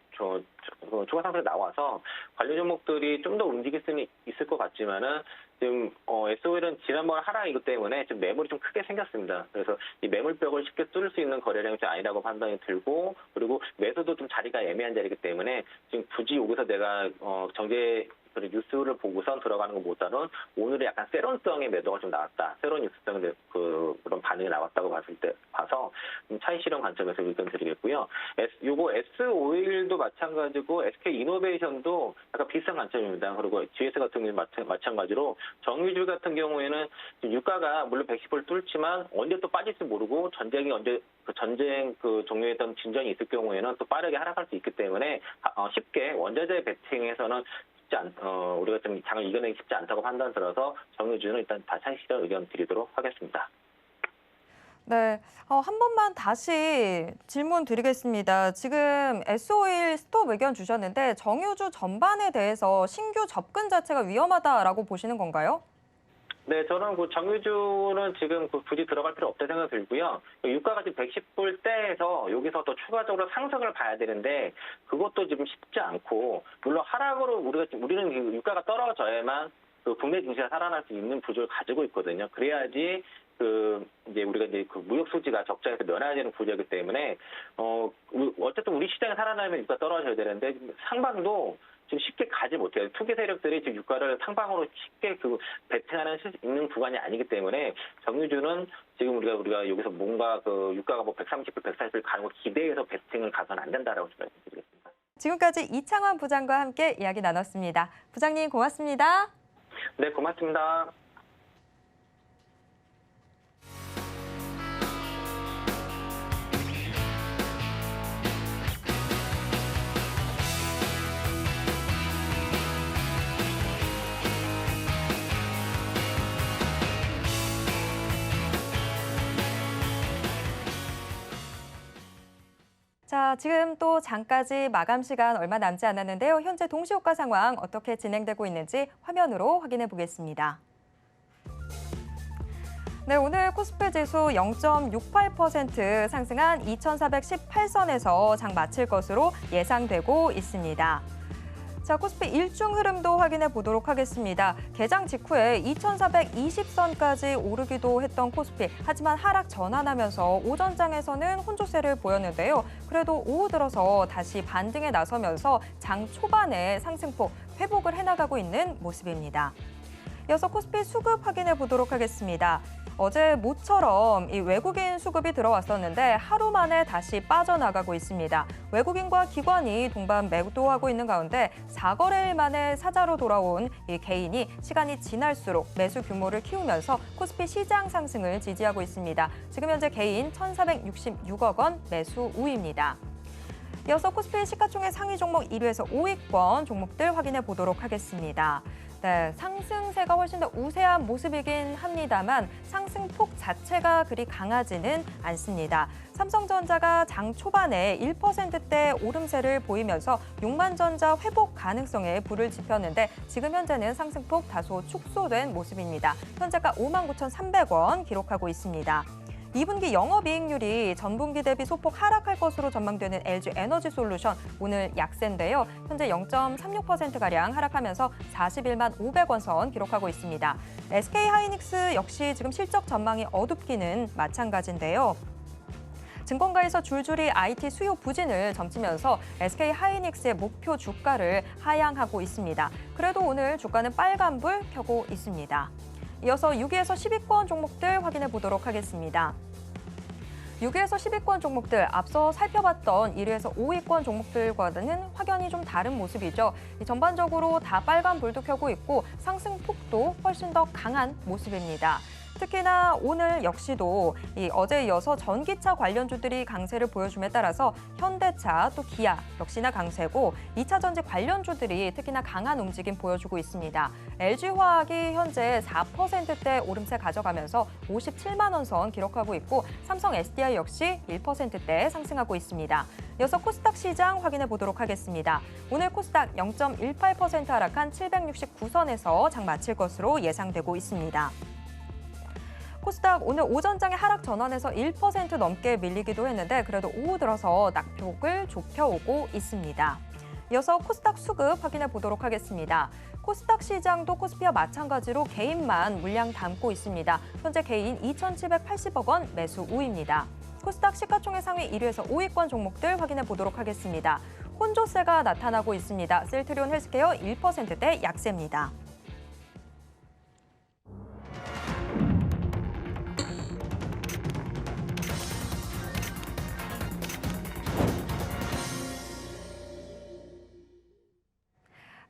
추가 상승이 나와서 관련 종목들이 좀 더 움직일 수는 있을 것 같지만은 지금 S-오일은 지난번 하락이기 때문에 좀 매물이 좀 크게 생겼습니다. 그래서 이 매물벽을 쉽게 뚫을 수 있는 거래량이 좀 아니라고 판단이 들고 그리고 매수도 좀 자리가 애매한 자리이기 때문에 지금 굳이 여기서 내가 정제 뉴스를 보고선 들어가는 것보다는 오늘은 약간 세론성의 매도가 좀 나왔다. 세론 뉴스성의 그런 반응이 나왔다고 봐서 차익 실현 관점에서 의견 드리겠고요. 요거 S-오일도 마찬가지고 SK 이노베이션도 약간 비슷한 관점입니다. 그리고 GS 같은 경우는 마찬가지로 정유주 같은 경우에는 지금 유가가 물론 110불 뚫지만 언제 또 빠질지 모르고 전쟁 종료했던 진전이 있을 경우에는 또 빠르게 하락할 수 있기 때문에 쉽게 원자재 베팅에서는 우리가 좀 장을 이겨내기 쉽지 않다고 판단 들어서 정유주는 일단 다시 하시는 의견 드리도록 하겠습니다.
네, 한 번만 다시 질문 드리겠습니다. 지금 S-오일 스톱 의견 주셨는데 정유주 전반에 대해서 신규 접근 자체가 위험하다라고 보시는 건가요?
네, 저는 정유주는 지금 굳이 들어갈 필요 없다 생각이 들고요. 유가가 지금 110불대에서 여기서 더 추가적으로 상승을 봐야 되는데 그것도 지금 쉽지 않고 물론 하락으로 우리는 유가가 떨어져야만 국내 증시가 살아날 수 있는 구조를 가지고 있거든요. 그래야지 이제 우리가 무역 수지가 적자에서 면해야 되는 구조이기 때문에 어쨌든 우리 시장이 살아나면 유가 떨어져야 되는데 상방도 지금 쉽게 가지 못해요. 투기 세력들이 지금 유가를 상방으로 쉽게 베팅하는 수 있는 구간이 아니기 때문에 정유주는 지금 우리가 여기서 뭔가 유가가 130불, 140불 가는 거 기대해서 베팅을 가서는 안 된다라고 말씀드리겠습니다.
지금까지 이창환 부장과 함께 이야기 나눴습니다. 부장님 고맙습니다.
네, 고맙습니다.
자, 지금 또 장까지 마감 시간 얼마 남지 않았는데요. 현재 동시효과 상황 어떻게 진행되고 있는지 화면으로 확인해 보겠습니다. 네, 오늘 코스피 지수 0.68% 상승한 2,418선에서 장 마칠 것으로 예상되고 있습니다. 자, 코스피 일중 흐름도 확인해 보도록 하겠습니다. 개장 직후에 2,420선까지 오르기도 했던 코스피. 하지만 하락 전환하면서 오전장에서는 혼조세를 보였는데요. 그래도 오후 들어서 다시 반등에 나서면서 장 초반에 상승폭 회복을 해나가고 있는 모습입니다. 이어서 코스피 수급 확인해 보도록 하겠습니다. 어제 모처럼 이 외국인 수급이 들어왔었는데 하루 만에 다시 빠져나가고 있습니다. 외국인과 기관이 동반 매도하고 있는 가운데 4거래일 만에 사자로 돌아온 이 개인이 시간이 지날수록 매수 규모를 키우면서 코스피 시장 상승을 지지하고 있습니다. 지금 현재 개인 1,466억 원 매수 우위입니다. 이어서 코스피 시가총액 상위 종목 1위에서 5위권 종목들 확인해 보도록 하겠습니다. 네, 상승세가 훨씬 더 우세한 모습이긴 합니다만 상승폭 자체가 그리 강하지는 않습니다. 삼성전자가 장 초반에 1%대 오름세를 보이면서 용만전자 회복 가능성에 불을 지폈는데 지금 현재는 상승폭 다소 축소된 모습입니다. 현재가 59,300원 기록하고 있습니다. 2분기 영업이익률이 전분기 대비 소폭 하락할 것으로 전망되는 LG 에너지 솔루션 오늘 약세인데요. 현재 0.36%가량 하락하면서 41만 500원 선 기록하고 있습니다. SK 하이닉스 역시 지금 실적 전망이 어둡기는 마찬가지인데요. 증권가에서 줄줄이 IT 수요 부진을 점치면서 SK 하이닉스의 목표 주가를 하향하고 있습니다. 그래도 오늘 주가는 빨간불 켜고 있습니다. 이어서 6위에서 10위권 종목들 확인해 보도록 하겠습니다. 6위에서 10위권 종목들 앞서 살펴봤던 1위에서 5위권 종목들과는 확연히 좀 다른 모습이죠. 전반적으로 다 빨간 불도 켜고 있고 상승폭도 훨씬 더 강한 모습입니다. 특히나 오늘 역시도 어제에 이어서 전기차 관련주들이 강세를 보여줌에 따라서 현대차 또 기아 역시나 강세고 2차 전지 관련주들이 특히나 강한 움직임 보여주고 있습니다. LG화학이 현재 4%대 오름세 가져가면서 57만 원 선 기록하고 있고 삼성 SDI 역시 1%대 상승하고 있습니다. 이어서 코스닥 시장 확인해 보도록 하겠습니다. 오늘 코스닥 0.18% 하락한 769선에서 장 마칠 것으로 예상되고 있습니다. 코스닥 오늘 오전장에 하락 전환해서 1% 넘게 밀리기도 했는데 그래도 오후 들어서 낙폭을 좁혀오고 있습니다. 이어서 코스닥 수급 확인해 보도록 하겠습니다. 코스닥 시장도 코스피와 마찬가지로 개인만 물량 담고 있습니다. 현재 개인 2,780억 원 매수 우위입니다. 코스닥 시가총액 상위 1위에서 5위권 종목들 확인해 보도록 하겠습니다. 혼조세가 나타나고 있습니다. 셀트리온 헬스케어 1%대 약세입니다.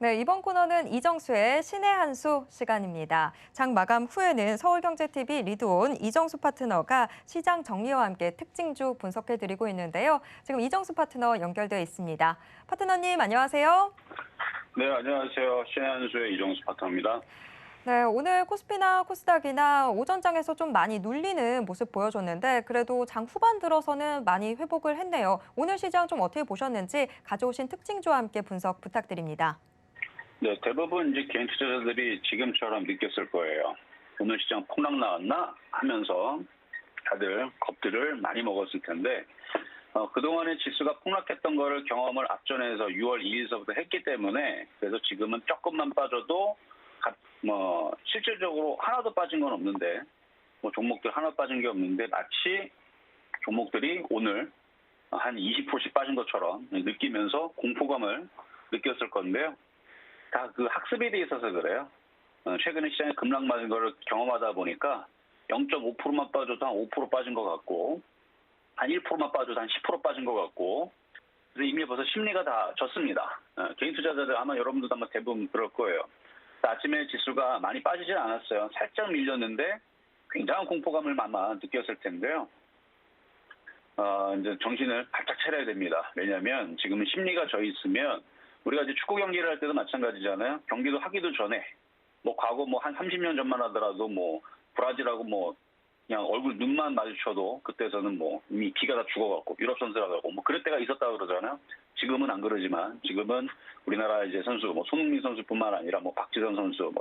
네, 이번 코너는 이정수의 신의 한 수 시간입니다. 장 마감 후에는 서울경제TV 리드온 이정수 파트너가 시장 정리와 함께 특징주 분석해드리고 있는데요. 지금 이정수 파트너 연결되어 있습니다. 파트너님 안녕하세요.
네, 안녕하세요. 신의 한 수의 이정수 파트너입니다.
네, 오늘 코스피나 코스닥이나 오전장에서 좀 많이 눌리는 모습 보여줬는데 그래도 장 후반 들어서는 많이 회복을 했네요. 오늘 시장 좀 어떻게 보셨는지 가져오신 특징주와 함께 분석 부탁드립니다.
네, 대부분 이제 개인 투자자들이 지금처럼 느꼈을 거예요. 오늘 시장 폭락 나왔나 하면서 다들 겁들을 많이 먹었을 텐데 그동안에 지수가 폭락했던 거를 경험을 앞전에서 6월 2일서부터 했기 때문에 그래서 지금은 조금만 빠져도 실질적으로 하나도 빠진 건 없는데 종목들 하나 빠진 게 없는데 마치 종목들이 오늘 한 20%씩 빠진 것처럼 느끼면서 공포감을 느꼈을 건데요. 다 그 학습에 돼 있어서 그래요. 최근에 시장에 급락 맞은 거를 경험하다 보니까 0.5%만 빠져도 한 5% 빠진 것 같고 한 1%만 빠져도 한 10% 빠진 것 같고 그래서 이미 벌써 심리가 다 졌습니다. 개인 투자자들 아마 여러분들도 아마 대부분 그럴 거예요. 아침에 지수가 많이 빠지진 않았어요. 살짝 밀렸는데 굉장한 공포감을 아마 느꼈을 텐데요. 이제 정신을 바짝 차려야 됩니다. 왜냐하면 지금은 심리가 져 있으면 우리가 이제 축구 경기를 할 때도 마찬가지잖아요. 경기도 하기도 전에 과거 한 30년 전만 하더라도 브라질하고 그냥 얼굴 눈만 마주쳐도 그때서는 이미 기가 다 죽어갖고 유럽 선수라고 그럴 때가 있었다 그러잖아요. 지금은 안 그러지만 지금은 우리나라 이제 선수 손흥민 선수뿐만 아니라 박지성 선수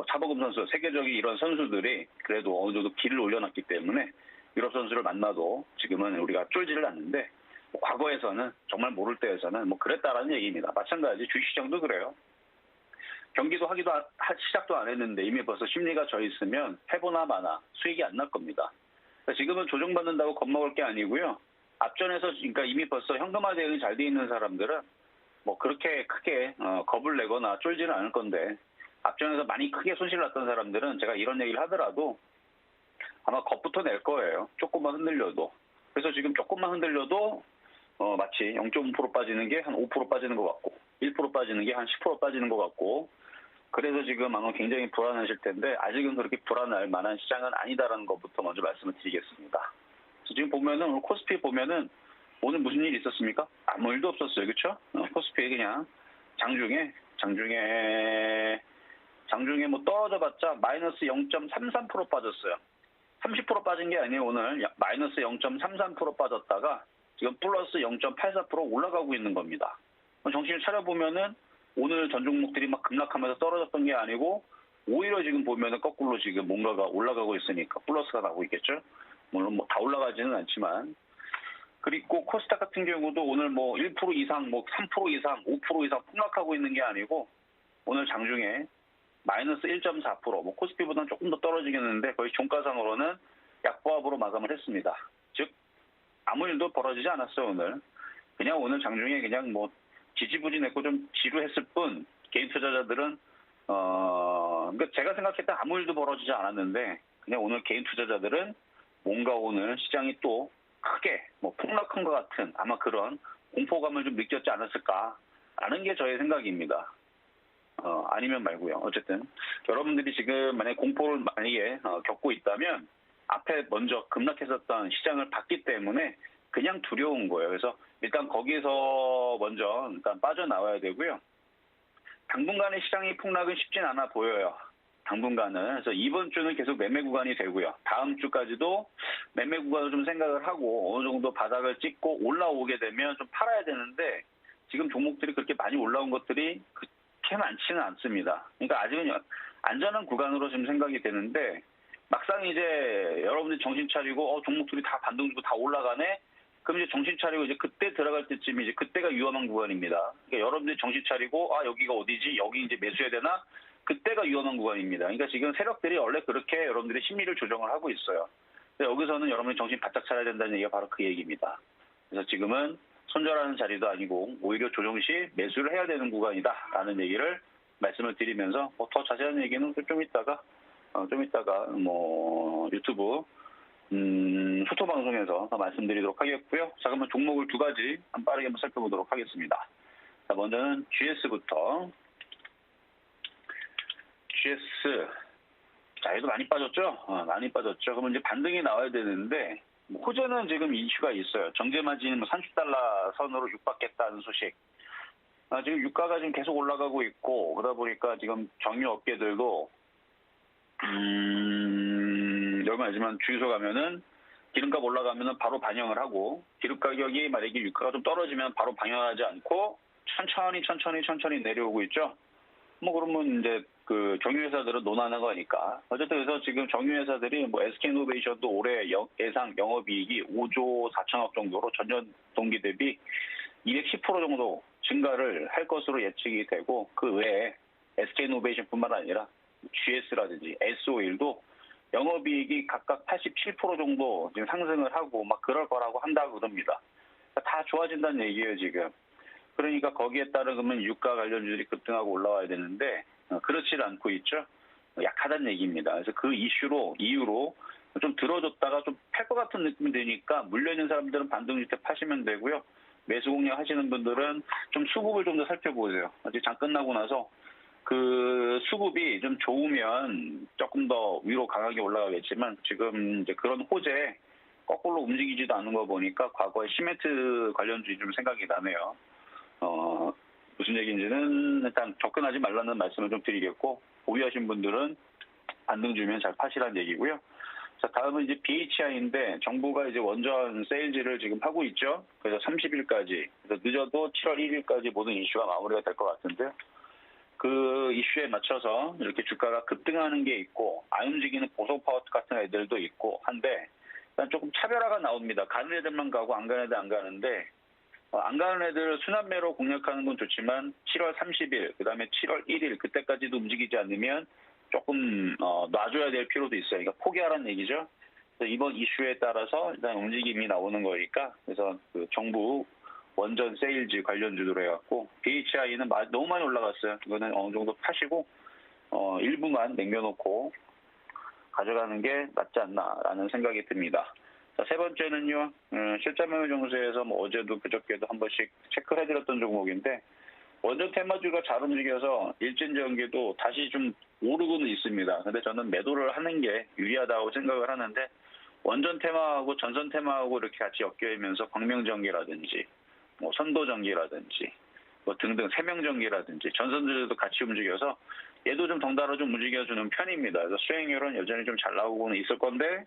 차범근 선수 세계적인 이런 선수들이 그래도 어느 정도 기를 올려놨기 때문에 유럽 선수를 만나도 지금은 우리가 쫄지를 않는데 과거에서는 정말 모를 때에서는 그랬다라는 얘기입니다. 마찬가지 주식시장도 그래요. 경기도 하기도 시작도 안 했는데 이미 벌써 심리가 져 있으면 해보나 마나 수익이 안 날 겁니다. 그러니까 지금은 조정받는다고 겁먹을 게 아니고요. 앞전에서 그러니까 이미 벌써 현금화 대응이 잘 돼 있는 사람들은 그렇게 크게 겁을 내거나 쫄지는 않을 건데 앞전에서 많이 크게 손실을 났던 사람들은 제가 이런 얘기를 하더라도 아마 겁부터 낼 거예요. 조금만 흔들려도. 그래서 지금 조금만 흔들려도 마치 0.5% 빠지는 게 한 5% 빠지는 것 같고 1% 빠지는 게 한 10% 빠지는 것 같고 그래서 지금 아마 굉장히 불안하실 텐데 아직은 그렇게 불안할 만한 시장은 아니다라는 것부터 먼저 말씀을 드리겠습니다. 지금 보면은 오늘 코스피 보면은 오늘 무슨 일이 있었습니까? 아무 일도 없었어요. 그렇죠? 코스피 그냥 장중에 떨어져봤자 마이너스 0.33% 빠졌어요. 30% 빠진 게 아니에요. 오늘 마이너스 0.33% 빠졌다가 지금 플러스 0.84% 올라가고 있는 겁니다. 정신을 차려보면은 오늘 전 종목들이 급락하면서 떨어졌던 게 아니고 오히려 지금 보면은 거꾸로 지금 뭔가가 올라가고 있으니까 플러스가 나고 있겠죠. 물론 다 올라가지는 않지만 그리고 코스닥 같은 경우도 오늘 1% 이상, 3% 이상, 5% 이상 폭락하고 있는 게 아니고 오늘 장중에 마이너스 1.4%, 코스피보다는 조금 더 떨어지겠는데 거의 종가상으로는 약보합으로 마감을 했습니다. 즉 아무 일도 벌어지지 않았어요. 오늘 그냥 오늘 장중에 그냥 지지부진했고 좀 지루했을 뿐 개인 투자자들은 그러니까 제가 생각했을 때 아무 일도 벌어지지 않았는데 그냥 오늘 개인 투자자들은 뭔가 오늘 시장이 또 크게 폭락한 것 같은 아마 그런 공포감을 좀 느꼈지 않았을까라는 게 저의 생각입니다. 아니면 말고요. 어쨌든 여러분들이 지금 만약에 공포를 겪고 있다면 앞에 먼저 급락했었던 시장을 봤기 때문에 그냥 두려운 거예요. 그래서 일단 거기서 먼저 일단 빠져나와야 되고요. 당분간의 시장이 폭락은 쉽진 않아 보여요. 당분간은. 그래서 이번 주는 계속 매매 구간이 되고요. 다음 주까지도 매매 구간을 좀 생각을 하고 어느 정도 바닥을 찍고 올라오게 되면 좀 팔아야 되는데 지금 종목들이 그렇게 많이 올라온 것들이 그렇게 많지는 않습니다. 그러니까 아직은 안전한 구간으로 지금 생각이 되는데 막상 이제 여러분들이 정신 차리고 종목들이 다 반등 주고 다 올라가네. 그럼 이제 정신 차리고 이제 그때 들어갈 때쯤 이제 그때가 위험한 구간입니다. 그러니까 여러분들이 정신 차리고 여기가 어디지? 여기 이제 매수해야 되나? 그때가 위험한 구간입니다. 그러니까 지금 세력들이 원래 그렇게 여러분들의 심리를 조정을 하고 있어요. 여기서는 여러분이 정신 바짝 차려야 된다는 얘기가 바로 그 얘기입니다. 그래서 지금은 손절하는 자리도 아니고 오히려 조정 시 매수를 해야 되는 구간이다라는 얘기를 말씀을 드리면서 더 자세한 얘기는 좀 이따가 유튜브 소토 방송에서 말씀드리도록 하겠고요. 자, 그러면 종목을 두 가지 빠르게 한번 살펴보도록 하겠습니다. 자, 먼저는 GS부터 GS. 자, 얘도 많이 빠졌죠? 많이 빠졌죠. 그러면 이제 반등이 나와야 되는데, 호재는 지금 이슈가 있어요. 정제 마진 30달러 선으로 육박했다는 소식. 지금 유가가 지금 계속 올라가고 있고, 그러다 보니까 지금 정유 업계들도, 여기 말하지만 주유소 가면은 기름값 올라가면은 바로 반영을 하고, 기름 가격이 만약에 유가가 좀 떨어지면 바로 반영하지 않고, 천천히 내려오고 있죠. 그러면 이제 그 정유회사들은 논하는 거니까. 어쨌든 그래서 지금 정유회사들이 SK이노베이션도 올해 예상 영업이익이 5조 4천억 정도로 전년 동기 대비 210% 정도 증가를 할 것으로 예측이 되고, 그 외에 SK이노베이션뿐만 아니라 GS라든지 S-오일도 영업이익이 각각 87% 정도 지금 상승을 하고 막 그럴 거라고 한다고 그럽니다. 다 좋아진다는 얘기예요, 지금. 그러니까 거기에 따르면 유가 관련주들이 급등하고 올라와야 되는데 그렇지 않고 있죠. 약하다는 얘기입니다. 그래서 그 이유로 좀 들어줬다가 좀 팔 것 같은 느낌이 드니까 물려있는 사람들은 반등주택 파시면 되고요. 매수 공략 하시는 분들은 좀 수급을 좀 더 살펴보세요. 아직 장 끝나고 나서 그 수급이 좀 좋으면 조금 더 위로 강하게 올라가겠지만 지금 이제 그런 호재에 거꾸로 움직이지도 않는 거 보니까 과거에 시멘트 관련주이 좀 생각이 나네요. 무슨 얘기인지는 일단 접근하지 말라는 말씀을 좀 드리겠고, 보유하신 분들은 반등 주면 잘 파시라는 얘기고요. 자, 다음은 이제 BHI인데 정부가 이제 원전 세일즈를 지금 하고 있죠. 그래서 30일까지, 그래서 늦어도 7월 1일까지 모든 이슈가 마무리가 될 것 같은데요. 그 이슈에 맞춰서 이렇게 주가가 급등하는 게 있고, 안 움직이는 고속파워 같은 애들도 있고 한데, 일단 조금 차별화가 나옵니다. 가는 애들만 가고 안 가는 애들 안 가는데, 안 가는 애들 순환매로 공략하는 건 좋지만 7월 30일, 그 다음에 7월 1일 그때까지도 움직이지 않으면 조금 놔줘야 될 필요도 있어요. 그러니까 포기하라는 얘기죠. 그래서 이번 이슈에 따라서 일단 움직임이 나오는 거니까, 그래서 그 정부 원전 세일즈 관련주로 해갖고 BHI는 너무 많이 올라갔어요. 이거는 어느 정도 파시고 일부만 남겨놓고 가져가는 게 낫지 않나라는 생각이 듭니다. 자, 세 번째는요, 실자 매매 정세에서 어제도 그저께도 한 번씩 체크를 해드렸던 종목인데, 원전 테마주가 잘 움직여서 일진전기도 다시 좀 오르고는 있습니다. 근데 저는 매도를 하는 게 유리하다고 생각을 하는데, 원전 테마하고 전선 테마하고 이렇게 같이 엮여면서 광명전기라든지, 선도전기라든지, 등등 세명전기라든지 전선들도 같이 움직여서 얘도 좀 덩달아 좀 움직여주는 편입니다. 그래서 수익률은 여전히 좀 잘 나오고는 있을 건데,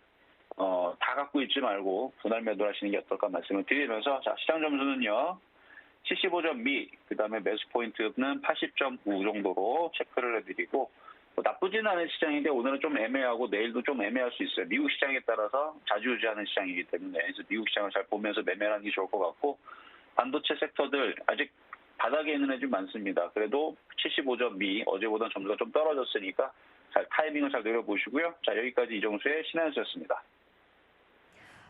다 갖고 있지 말고 분할 매도 하시는 게 어떨까 말씀을 드리면서, 자, 시장 점수는요, 75점 미, 그 다음에 매수 포인트는 80.5 정도로 체크를 해드리고, 나쁘지는 않은 시장인데 오늘은 좀 애매하고 내일도 좀 애매할 수 있어요. 미국 시장에 따라서 좌지우지하는 시장이기 때문에, 그래서 미국 시장을 잘 보면서 매매하는 게 좋을 것 같고, 반도체 섹터들 아직 바닥에 있는 애들 많습니다. 그래도 75점 미, 어제보다 점수가 좀 떨어졌으니까 타이밍을 잘 노려보시고요. 자, 여기까지 이정수의 신한수였습니다.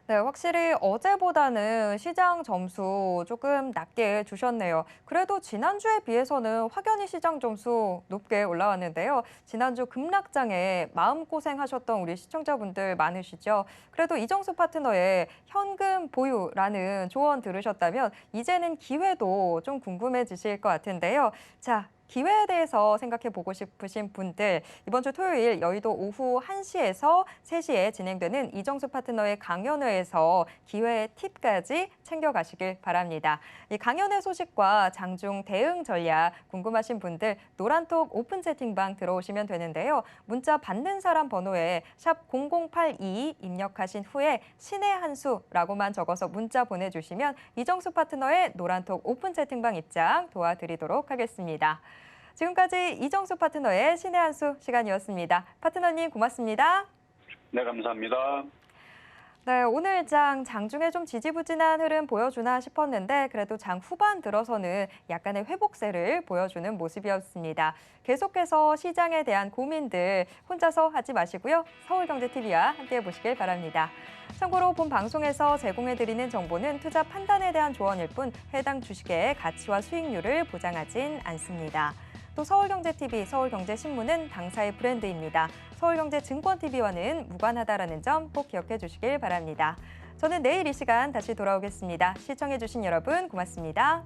네, 확실히 어제보다는 시장 점수 조금 낮게 주셨네요. 그래도 지난주에 비해서는 확연히 시장 점수 높게 올라왔는데요. 지난주 급락장에 마음고생하셨던 우리 시청자분들 많으시죠? 그래도 이정수 파트너의 현금 보유라는 조언 들으셨다면 이제는 기회도 좀 궁금해지실 것 같은데요. 자, 기회에 대해서 생각해보고 싶으신 분들, 이번 주 토요일 여의도 오후 1시에서 3시에 진행되는 이정수 파트너의 강연회에서 기회의 팁까지 챙겨가시길 바랍니다. 이 강연회 소식과 장중 대응 전략 궁금하신 분들 노란톡 오픈 채팅방 들어오시면 되는데요. 문자 받는 사람 번호에 샵 0082 입력하신 후에 신의 한 수라고만 적어서 문자 보내주시면 이정수 파트너의 노란톡 오픈 채팅방 입장 도와드리도록 하겠습니다. 지금까지 이정수 파트너의 신의 한 수 시간이었습니다. 파트너님 고맙습니다.
네, 감사합니다.
네, 오늘 장중에 좀 지지부진한 흐름 보여주나 싶었는데 그래도 장 후반 들어서는 약간의 회복세를 보여주는 모습이었습니다. 계속해서 시장에 대한 고민들 혼자서 하지 마시고요. 서울경제TV와 함께 보시길 바랍니다. 참고로 본 방송에서 제공해드리는 정보는 투자 판단에 대한 조언일 뿐 해당 주식의 가치와 수익률을 보장하진 않습니다. 또 서울경제TV, 서울경제신문은 당사의 브랜드입니다. 서울경제증권TV와는 무관하다라는 점 꼭 기억해 주시길 바랍니다. 저는 내일 이 시간 다시 돌아오겠습니다. 시청해 주신 여러분 고맙습니다.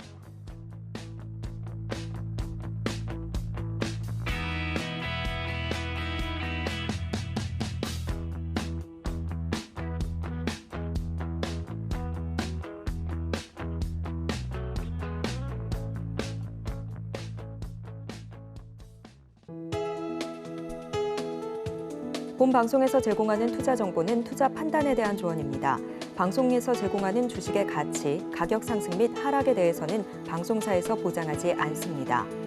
본 방송에서 제공하는 투자 정보는 투자 판단에 대한 조언입니다. 방송에서 제공하는 주식의 가치, 가격 상승 및 하락에 대해서는 방송사에서 보장하지 않습니다.